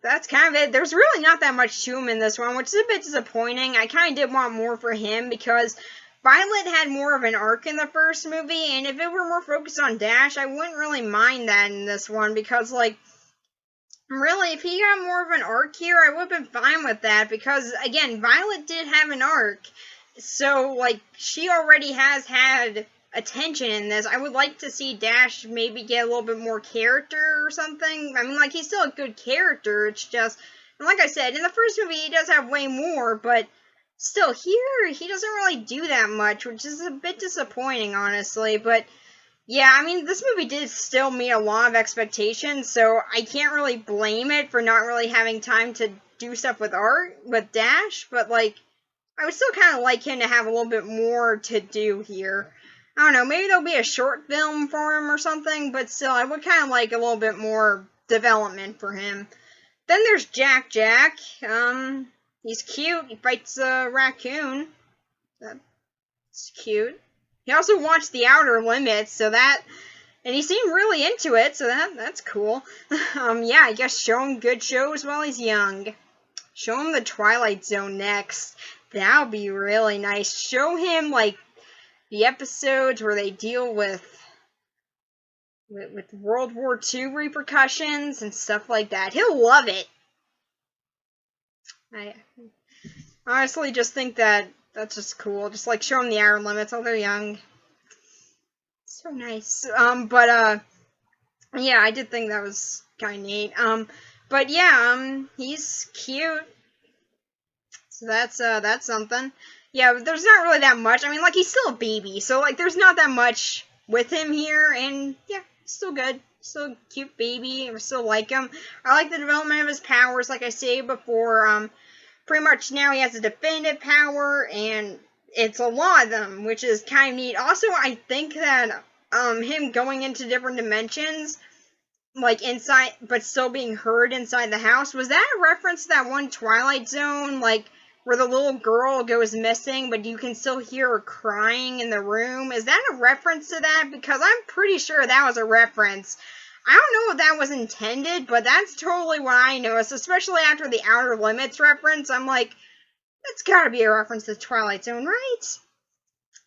That's kind of it. There's really not that much to him in this one, which is a bit disappointing. I kind of did want more for him because Violet had more of an arc in the first movie, and if it were more focused on Dash, I wouldn't really mind that in this one because, like, really, if he got more of an arc here, I would have been fine with that because, again, Violet did have an arc. So, like, she already has had attention in this. I would like to see Dash maybe get a little bit more character or something. I mean, like, he's still a good character. It's just, and like I said, in the first movie, he does have way more, but still, here, he doesn't really do that much, which is a bit disappointing, honestly. But, yeah, I mean, this movie did still meet a lot of expectations, so I can't really blame it for not really having time to do stuff with Dash, but, like, I would still kind of like him to have a little bit more to do here. I don't know, maybe there'll be a short film for him or something, but still, I would kind of like a little bit more development for him. Then there's Jack. He's cute. He fights a raccoon. That's cute. He also watched The Outer Limits, and he seemed really into it, so that's cool. Yeah, I guess show him good shows while he's young. Show him The Twilight Zone next. That would be really nice. Show him, like, the episodes where they deal with World War II repercussions and stuff like that. He'll love it. I honestly just think that's just cool. Just, like, show him the Outer Limits while they're young. So nice. Yeah, I did think that was kind of neat. But yeah, he's cute. So that's something. Yeah, but there's not really that much. I mean, like, he's still a baby, so, like, there's not that much with him here, and, yeah, still good. Still a cute baby, I still like him. I like the development of his powers, like I said before. Pretty much now he has a definitive power, and it's a lot of them, which is kind of neat. Also, I think that, him going into different dimensions, like, inside, but still being heard inside the house, was that a reference to that one Twilight Zone, like, where the little girl goes missing, but you can still hear her crying in the room? Is that a reference to that? Because I'm pretty sure that was a reference. I don't know if that was intended, but that's totally what I noticed, especially after the Outer Limits reference. I'm like, that's gotta be a reference to Twilight Zone, right?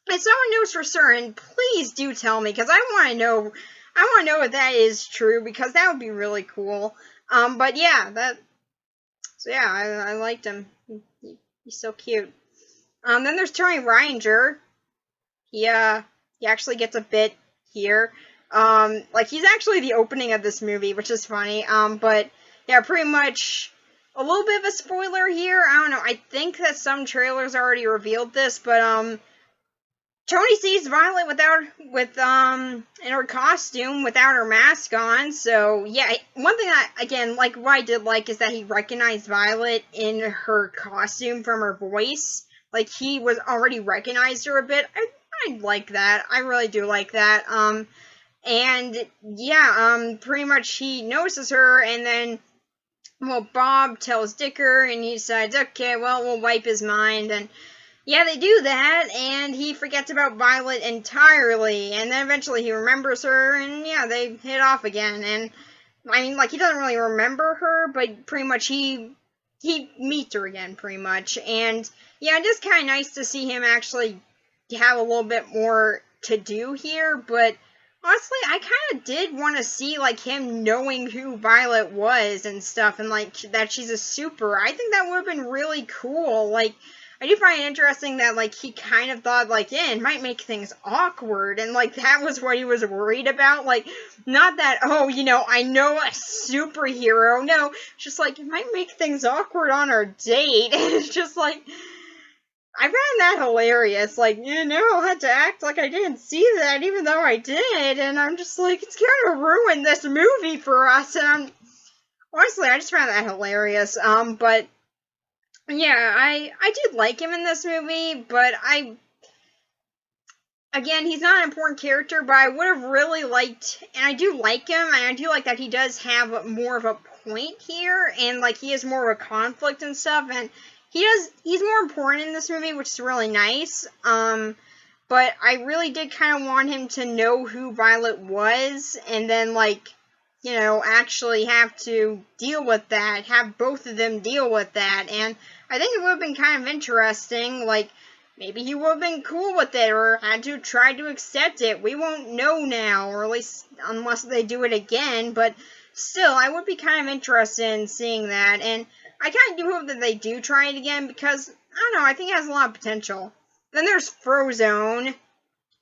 If someone knows for certain, please do tell me, because I want to know if that is true, because that would be really cool. But yeah, so yeah, I liked him. He's so cute. Then there's Tony Reinger. He actually gets a bit here. Like, he's actually the opening of this movie, which is funny. But yeah, pretty much a little bit of a spoiler here. I don't know. I think that some trailers already revealed this, but Tony sees Violet in her costume without her mask on. So yeah, one thing that again, like what I did like is that he recognized Violet in her costume from her voice. Like he was already recognized her a bit. I like that. I really do like that. And yeah, pretty much he notices her, and then well, Bob tells Dicker, and he decides, okay, well, we'll wipe his mind, and yeah, they do that, and he forgets about Violet entirely, and then eventually he remembers her, and yeah, they hit off again, and I mean, like, he doesn't really remember her, but pretty much he meets her again, pretty much, and yeah, it's kind of nice to see him actually have a little bit more to do here, but honestly, I kind of did want to see, like, him knowing who Violet was and stuff, and, like, that she's a super. I think that would have been really cool, like, I do find it interesting that, like, he kind of thought, like, yeah, it might make things awkward, and, like, that was what he was worried about, like, not that, oh, you know, I know a superhero, no, just, like, it might make things awkward on our date, and it's just, like, I found that hilarious, like, you know, I had to act like I didn't see that, even though I did, and I'm just, like, it's gonna ruin this movie for us, and honestly, I just found that hilarious, but yeah, I did like him in this movie, but again, he's not an important character, but I would have really liked, and I do like him, and I do like that he does have more of a point here, and, like, he has more of a conflict and stuff, and he's more important in this movie, which is really nice, but I really did kind of want him to know who Violet was, and then, like, you know, actually have to deal with that, have both of them deal with that, and I think it would have been kind of interesting, like, maybe he would have been cool with it, or had to try to accept it. We won't know now, or at least unless they do it again, but still, I would be kind of interested in seeing that, and I kind of do hope that they do try it again, because, I don't know, I think it has a lot of potential. Then there's Frozone.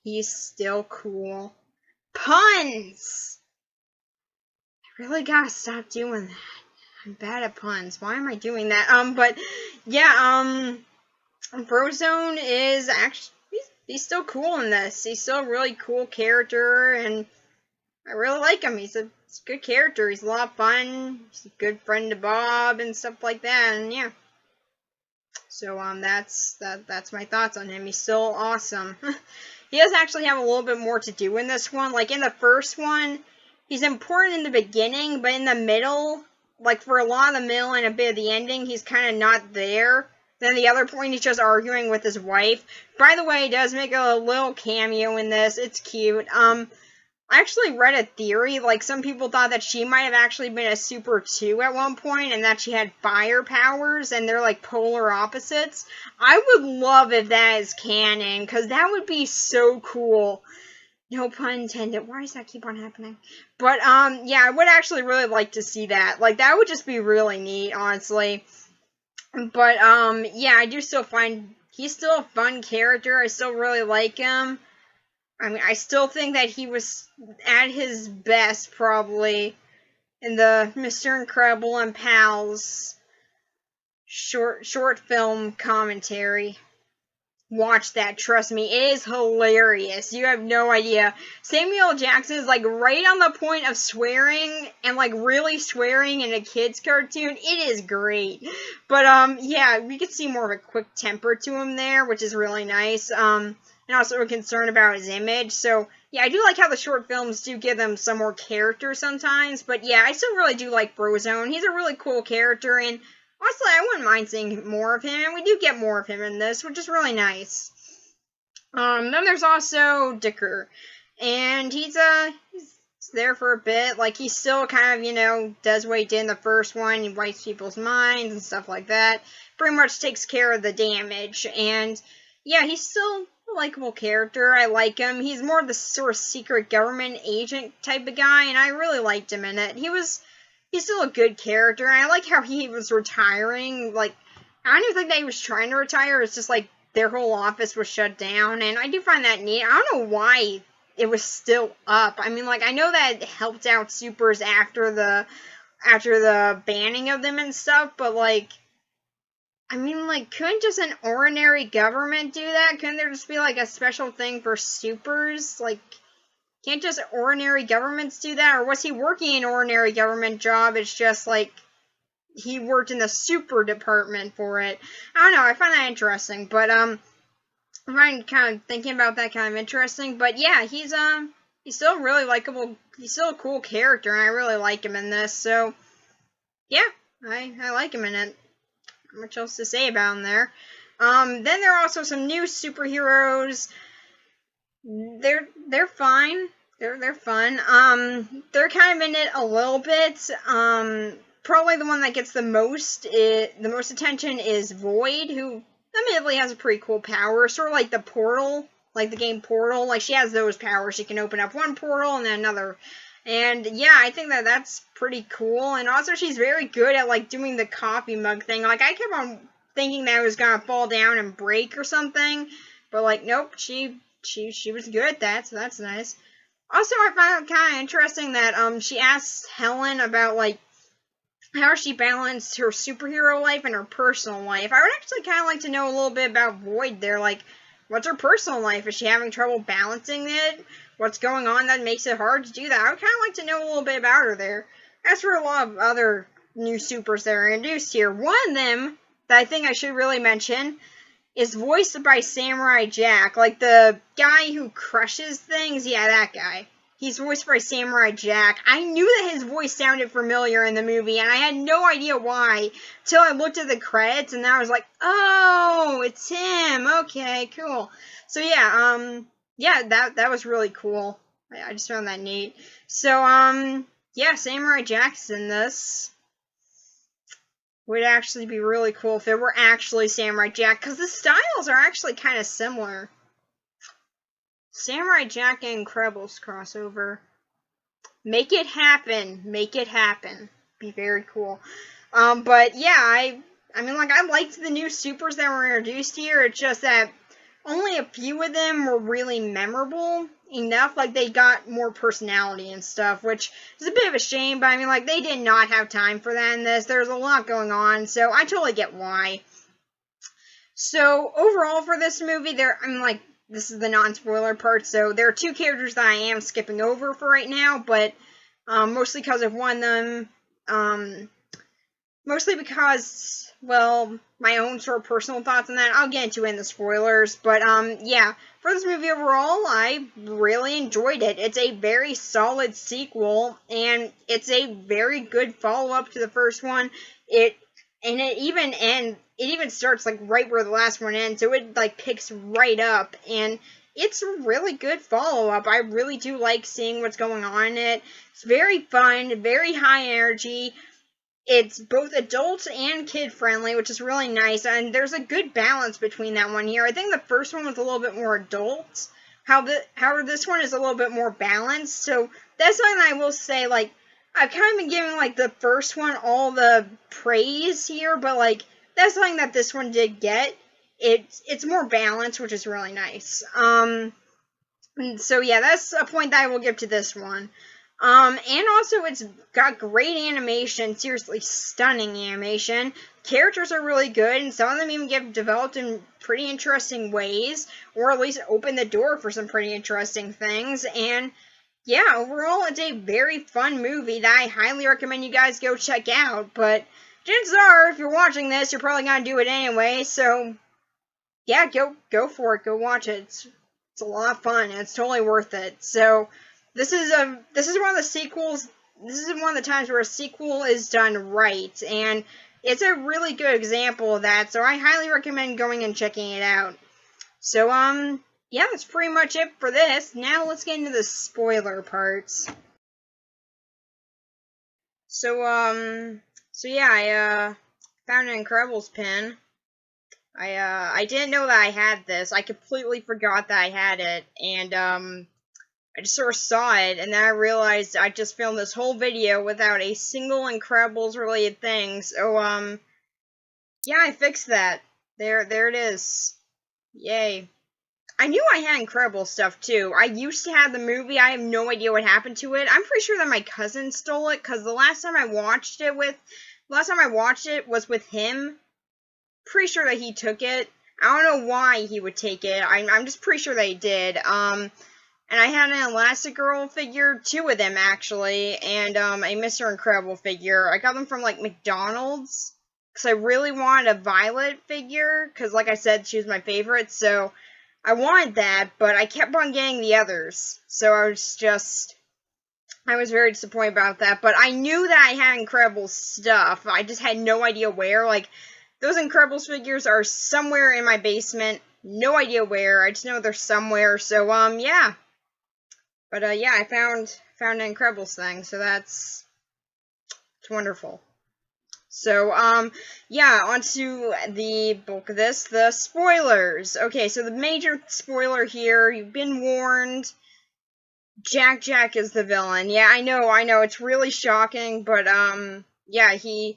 He's still cool. Puns! I really gotta stop doing that. I'm bad at puns. Why am I doing that? But, yeah, Frozone is actually, he's still cool in this. He's still a really cool character, and I really like him. He's a good character. He's a lot of fun. He's a good friend to Bob and stuff like that, and yeah. So, that's my thoughts on him. He's still awesome. He does actually have a little bit more to do in this one. Like, in the first one, he's important in the beginning, but in the middle, like, for a lot of the middle and a bit of the ending, he's kind of not there. Then the other point, he's just arguing with his wife. By the way, he does make a little cameo in this. It's cute. I actually read a theory, like, some people thought that she might have actually been a Super 2 at one point, and that she had fire powers, and they're, like, polar opposites. I would love if that is canon, because that would be so cool. No pun intended. Why does that keep on happening? But, yeah, I would actually really like to see that. Like, that would just be really neat, honestly. But, yeah, I do still find he's still a fun character. I still really like him. I mean, I still think that he was at his best, probably, in the Mr. Incredible and Pals short film commentary. Watch that, trust me, it is hilarious. You have no idea. Samuel Jackson is, like, right on the point of swearing, and, like, really swearing in a kid's cartoon. It is great. But, yeah, we could see more of a quick temper to him there, which is really nice. And also a concern about his image. So, yeah, I do like how the short films do give them some more character sometimes. But, yeah, I still really do like Frozone. He's a really cool character, and honestly, I wouldn't mind seeing more of him. And we do get more of him in this, which is really nice. Then there's also Dicker. And he's there for a bit. Like, he still kind of, you know, does what he did in the first one. He wipes people's minds and stuff like that. Pretty much takes care of the damage. And, yeah, he's still a likable character. I like him. He's more of the sort of secret government agent type of guy, and I really liked him in it. He's still a good character, and I like how he was retiring. Like, I don't even think that he was trying to retire. It's just like their whole office was shut down, and I do find that neat. I don't know why it was still up. I mean, like, I know that it helped out supers after the banning of them and stuff, but, like, I mean, like, couldn't just an ordinary government do that? Couldn't there just be, like, a special thing for supers? Like, can't just ordinary governments do that? Or was he working an ordinary government job? It's just, like, he worked in the super department for it. I don't know, I find that interesting, but, I find kind of thinking about that kind of interesting, but yeah, he's still really likable, he's still a cool character, and I really like him in this, so, yeah, I like him in it. Not much else to say about him there. Then there are also some new superheroes. They're fine. They're fun. They're kind of in it a little bit. Probably the one that gets the most attention is Void, who admittedly has a pretty cool power, sort of like the Portal, like the game Portal. Like, she has those powers. She can open up one portal and then another. And yeah, I think that that's pretty cool. And also, she's very good at, like, doing the coffee mug thing. Like, I kept on thinking that it was gonna fall down and break or something, but, like, nope, she was good at that, so that's nice. Also, I found it kind of interesting that she asked Helen about, like, how she balanced her superhero life and her personal life. I would actually kind of like to know a little bit about Void there. Like, what's her personal life? Is she having trouble balancing it? What's going on that makes it hard to do that? I would kind of like to know a little bit about her there. As for a lot of other new supers that are introduced here, one of them that I think I should really mention is voiced by Samurai Jack. Like, the guy who crushes things, yeah, that guy. He's voiced by Samurai Jack. I knew that his voice sounded familiar in the movie, and I had no idea why, till I looked at the credits, and then I was like, oh, it's him. Okay, cool. So, yeah, yeah, that was really cool. I just found that neat. So, yeah, Samurai Jack's in this. Would actually be really cool if it were actually Samurai Jack, because the styles are actually kind of similar. Samurai Jack and Incredibles crossover. Make it happen. Make it happen. Be very cool. But yeah, I mean, like, I liked the new supers that were introduced here. It's just that only a few of them were really memorable enough. Like, they got more personality and stuff, which is a bit of a shame, but I mean, like, they did not have time for that in this. There's a lot going on, so I totally get why. So, overall for this movie, I'm like, this is the non-spoiler part, so there are two characters that I am skipping over for right now, but mostly because of one of them, mostly because, well, my own sort of personal thoughts on that. I'll get into it in the spoilers, but yeah, for this movie overall, I really enjoyed it. It's a very solid sequel, and it's a very good follow-up to the first one. It even starts, like, right where the last one ends, so it, like, picks right up, and it's a really good follow-up. I really do like seeing what's going on in it. It's very fun, very high energy. It's both adult and kid-friendly, which is really nice, and there's a good balance between that one here. I think the first one was a little bit more adult, however, this one is a little bit more balanced, so that's something I will say, like, I've kind of been giving, like, the first one all the praise here, but, like, that's something that this one did get. It's more balanced, which is really nice. So yeah, that's a point that I will give to this one. And also it's got great animation, seriously stunning animation. Characters are really good, and some of them even get developed in pretty interesting ways, or at least open the door for some pretty interesting things, and yeah, overall, it's a very fun movie that I highly recommend you guys go check out, but chances are, if you're watching this, you're probably gonna do it anyway, so yeah, go for it, go watch it. It's a lot of fun, and it's totally worth it. So, this is one of the sequels, this is one of the times where a sequel is done right, and it's a really good example of that, so I highly recommend going and checking it out. So, yeah, that's pretty much it for this. Now let's get into the spoiler parts. So yeah, I found an Incredibles pin. I didn't know that I had this. I completely forgot that I had it, and I just sort of saw it, and then I realized I just filmed this whole video without a single Incredibles related thing. So yeah, I fixed that. There it is. Yay. I knew I had Incredible stuff, too. I used to have the movie. I have no idea what happened to it. I'm pretty sure that my cousin stole it, because the last time I watched it was with him. pretty sure that he took it. I don't know why he would take it. I'm just pretty sure that he did. And I had an Elastigirl figure, 2 of them actually, and a Mr. Incredible figure. I got them from like McDonald's because I really wanted a Violet figure because, like I said, she was my favorite. So I wanted that, but I kept on getting the others. So I was very disappointed about that. But I knew that I had Incredible stuff. I just had no idea where. Like, those Incredibles figures are somewhere in my basement. No idea where. I just know they're somewhere. So yeah. But yeah, I found an Incredibles thing, so it's wonderful. So yeah, onto the bulk of this, the spoilers. Okay, so the major spoiler here, you've been warned. Jack is the villain. Yeah, I know, it's really shocking, but yeah, he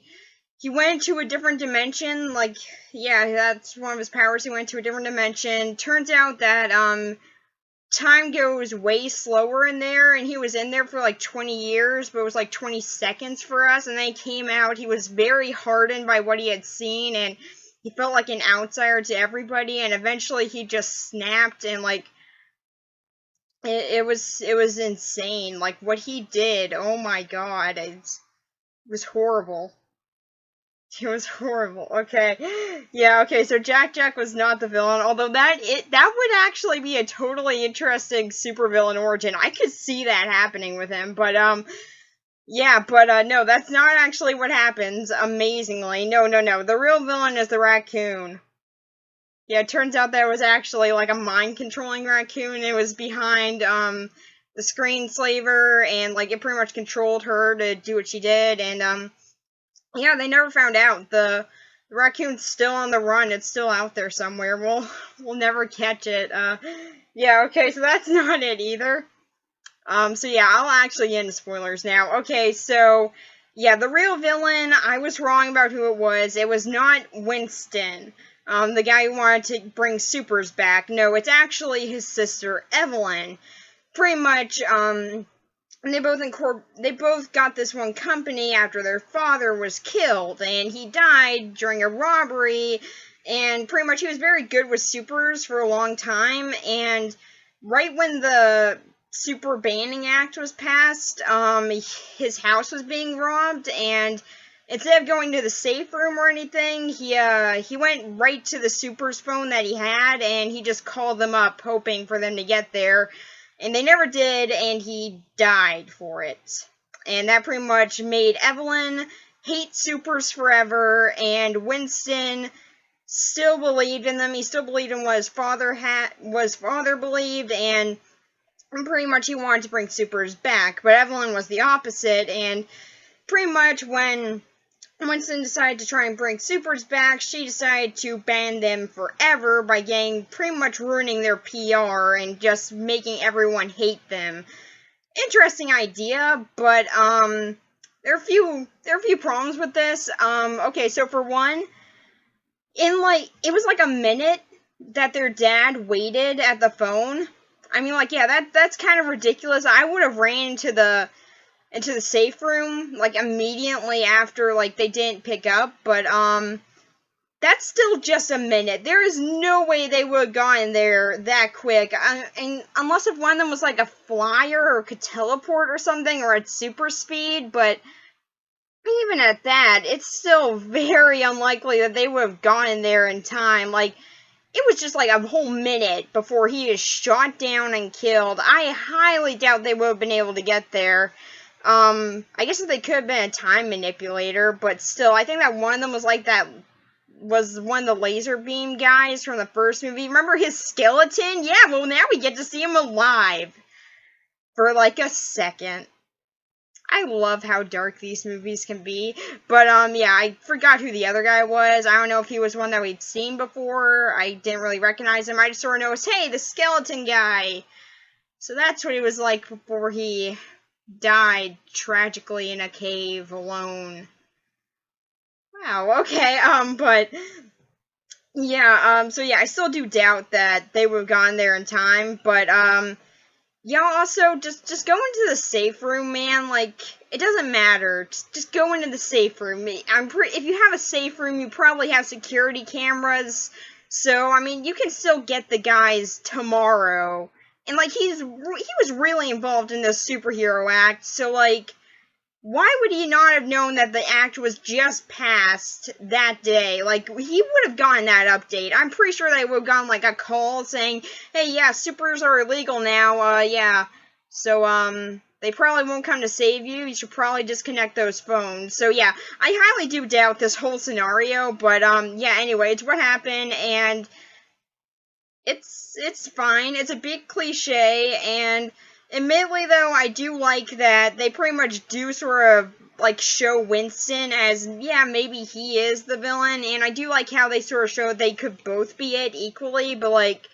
went into a different dimension. Like, yeah, that's one of his powers. He went to a different dimension. Turns out that time goes way slower in there, and he was in there for like 20 years, but it was like 20 seconds for us, and then he came out. He was very hardened by what he had seen, and he felt like an outsider to everybody, and eventually he just snapped, and like, it was insane. Like, what he did, oh my god, it was horrible. It was horrible. Okay. Yeah, okay, so Jack was not the villain, although that would actually be a totally interesting supervillain origin. I could see that happening with him, but yeah, but no, that's not actually what happens, amazingly. No. The real villain is the raccoon. Yeah, it turns out that it was actually like a mind-controlling raccoon. It was behind the screenslaver, and like it pretty much controlled her to do what she did, and yeah, they never found out. The raccoon's still on the run. It's still out there somewhere. We'll never catch it. Yeah, okay, so that's not it either. So yeah, I'll actually get into spoilers now. Okay, so yeah, the real villain, I was wrong about who it was. It was not Winston, the guy who wanted to bring supers back. No, it's actually his sister, Evelyn. Pretty much, and they both got this one company after their father was killed, and he died during a robbery, and pretty much he was very good with supers for a long time, and right when the Super Banning Act was passed, his house was being robbed, and instead of going to the safe room or anything, he went right to the supers phone that he had, and he just called them up, hoping for them to get there. And they never did, and he died for it. And that pretty much made Evelyn hate supers forever, and Winston still believed in them. He still believed in what his father believed, and pretty much he wanted to bring supers back. But Evelyn was the opposite, and pretty much when Winston decided to try and bring supers back, she decided to ban them forever by pretty much ruining their PR and just making everyone hate them. Interesting idea, but there are a few problems with this. Okay, so for one, it was like a minute that their dad waited at the phone. I mean, like, yeah, that's kind of ridiculous. I would have ran into the safe room, like, immediately after, like, they didn't pick up, but, that's still just a minute. There is no way they would have gone there that quick, and unless if one of them was, like, a flyer or could teleport or something, or at super speed, but even at that, it's still very unlikely that they would have gone there in time. Like, it was just like a whole minute before he is shot down and killed. I highly doubt they would have been able to get there. I guess if they could have been a time manipulator, but still, I think that one of them was like was one of the laser beam guys from the first movie. Remember his skeleton? Yeah, well, now we get to see him alive for like a second. I love how dark these movies can be, but, yeah, I forgot who the other guy was. I don't know if he was one that we'd seen before. I didn't really recognize him. I just sort of noticed, hey, the skeleton guy. So that's what he was like before he died tragically in a cave alone. Wow, okay, but yeah, so yeah, I still do doubt that they would have gone there in time, but, Yeah, also, just go into the safe room, man. Like, it doesn't matter. Just go into the safe room. If you have a safe room, you probably have security cameras. So, I mean, you can still get the guys tomorrow. And, like, he was really involved in this superhero act. So, like, why would he not have known that the act was just passed that day? Like, he would have gotten that update. I'm pretty sure they would have gotten, like, a call saying, hey, yeah, supers are illegal now, yeah. So, they probably won't come to save you. You should probably disconnect those phones. So, yeah, I highly do doubt this whole scenario, but, yeah, anyway, it's what happened, and it's fine. It's a big cliche, and admittedly, though, I do like that they pretty much do sort of, like, show Winston as, yeah, maybe he is the villain, and I do like how they sort of show they could both be it equally, but, like,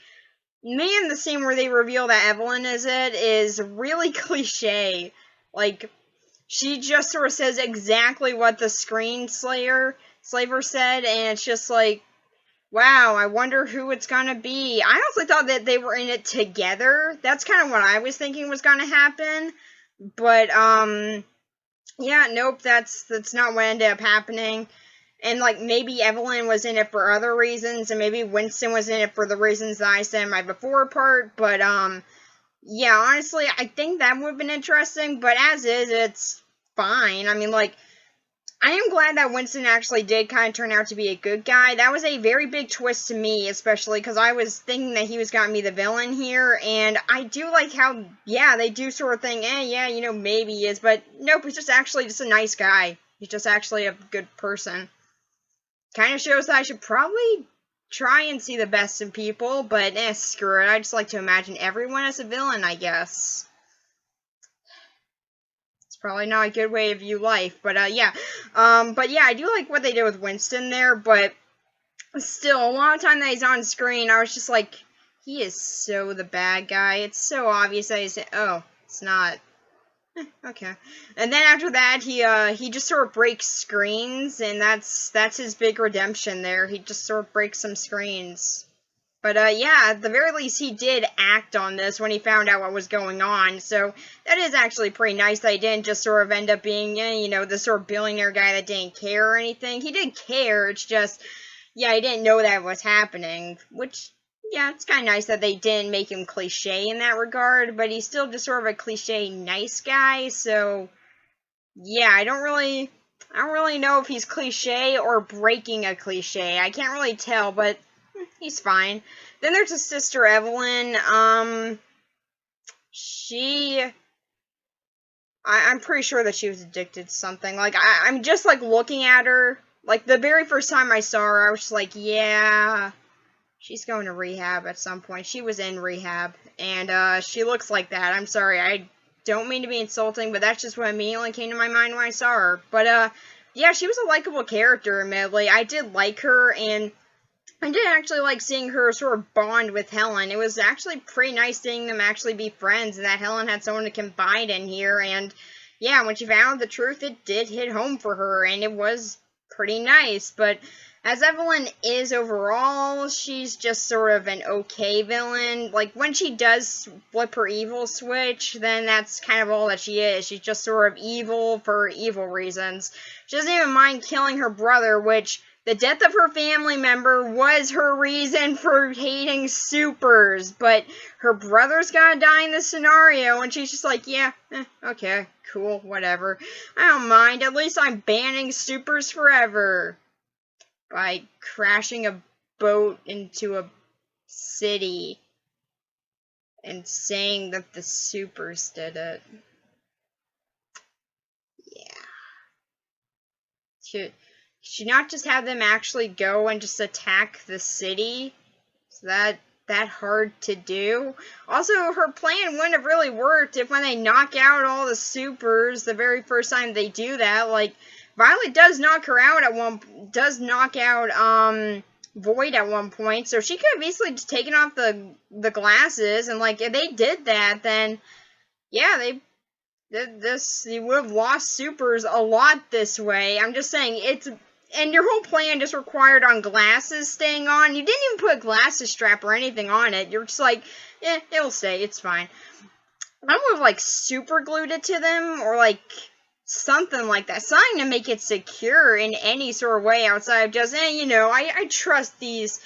man, the scene where they reveal that Evelyn is it is really cliche. Like, she just sort of says exactly what the slaver said, and it's just like, wow, I wonder who it's gonna be. I honestly thought that they were in it together. That's kind of what I was thinking was gonna happen. But, yeah, nope, that's not what ended up happening. And, like, maybe Evelyn was in it for other reasons, and maybe Winston was in it for the reasons that I said in my before part. But, yeah, honestly, I think that would have been interesting. But as is, it's fine. I mean, like, I am glad that Winston actually did kind of turn out to be a good guy. That was a very big twist to me, especially because I was thinking that he was going to be the villain here, and I do like how, yeah, they do sort of think, yeah, you know, maybe he is, but nope, he's just actually just a nice guy. He's just actually a good person. Kind of shows that I should probably try and see the best in people, but screw it. I just like to imagine everyone as a villain, I guess. Probably not a good way to view life, but yeah. But yeah, I do like what they did with Winston there, but still, a lot of time that he's on screen, I was just like, he is so the bad guy. It's so obvious that he's, oh, it's not. Okay. And then after that, he just sort of breaks screens, and that's his big redemption there. He just sort of breaks some screens. But, yeah, at the very least, he did act on this when he found out what was going on, so that is actually pretty nice that he didn't just sort of end up being, you know, the sort of billionaire guy that didn't care or anything. He did care, it's just, yeah, he didn't know that was happening, which, yeah, it's kind of nice that they didn't make him cliche in that regard, but he's still just sort of a cliche nice guy, so, yeah, I don't really know if he's cliche or breaking a cliche. I can't really tell, but he's fine. Then there's his sister, Evelyn. I'm pretty sure that she was addicted to something. Like, I'm just, like, looking at her. Like, the very first time I saw her, I was just like, yeah, she's going to rehab at some point. She was in rehab, and, she looks like that. I'm sorry, I don't mean to be insulting, but that's just what immediately came to my mind when I saw her. But, yeah, she was a likable character, admittedly. I did like her, and I did actually like seeing her sort of bond with Helen. It was actually pretty nice seeing them actually be friends, and that Helen had someone to confide in here, and yeah, when she found the truth, it did hit home for her, and it was pretty nice, but as Evelyn is overall, she's just sort of an okay villain. Like, when she does flip her evil switch, then that's kind of all that she is. She's just sort of evil for evil reasons. She doesn't even mind killing her brother, which the death of her family member was her reason for hating supers, but her brother's gotta die in this scenario, and she's just like, yeah, okay, cool, whatever. I don't mind, at least I'm banning supers forever. By crashing a boat into a city and saying that the supers did it. Yeah. Should not just have them actually go and just attack the city? Is that hard to do? Also, her plan wouldn't have really worked if when they knock out all the supers the very first time they do that, like, Violet does knock her out knock out, Void at one point, so she could have easily just taken off the glasses, and, like, if they did that, then, yeah, you would have lost supers a lot this way. I'm just saying, and your whole plan just required on glasses staying on. You didn't even put a glasses strap or anything on it. You're just like, it'll stay, it's fine. I would have like super glued it to them or like something like that. Something to make it secure in any sort of way outside of just, you know, I trust these.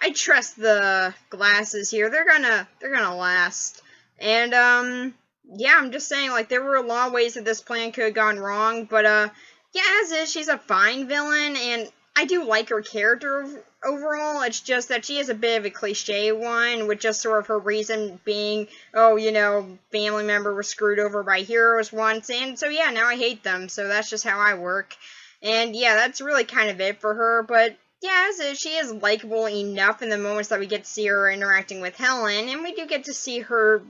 I trust the glasses here. They're gonna last. And yeah, I'm just saying, like, there were a lot of ways that this plan could have gone wrong, but yeah, as is, she's a fine villain, and I do like her character overall. It's just that she is a bit of a cliche one, with just sort of her reason being, oh, you know, family member was screwed over by heroes once, and so yeah, now I hate them, so that's just how I work. And yeah, that's really kind of it for her, but yeah, as is, she is likable enough in the moments that we get to see her interacting with Helen, and we do get to see her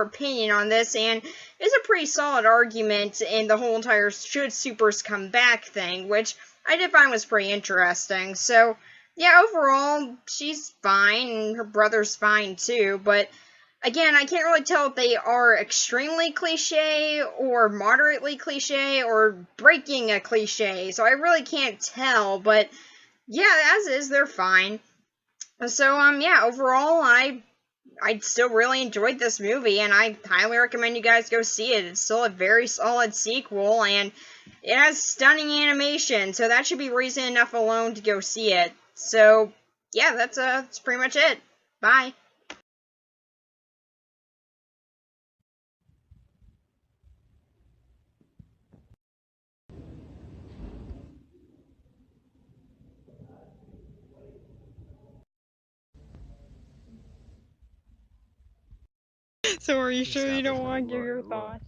opinion on this, and it's a pretty solid argument in the whole entire should supers come back thing, which I did find was pretty interesting. So, yeah, overall, she's fine, and her brother's fine too, but again, I can't really tell if they are extremely cliche, or moderately cliche, or breaking a cliche, so I really can't tell, but yeah, as is, they're fine. So, yeah, overall, I still really enjoyed this movie, and I highly recommend you guys go see it. It's still a very solid sequel, and it has stunning animation, so that should be reason enough alone to go see it. So, yeah, that's pretty much it. Bye. So are you sure you don't want to give your thoughts?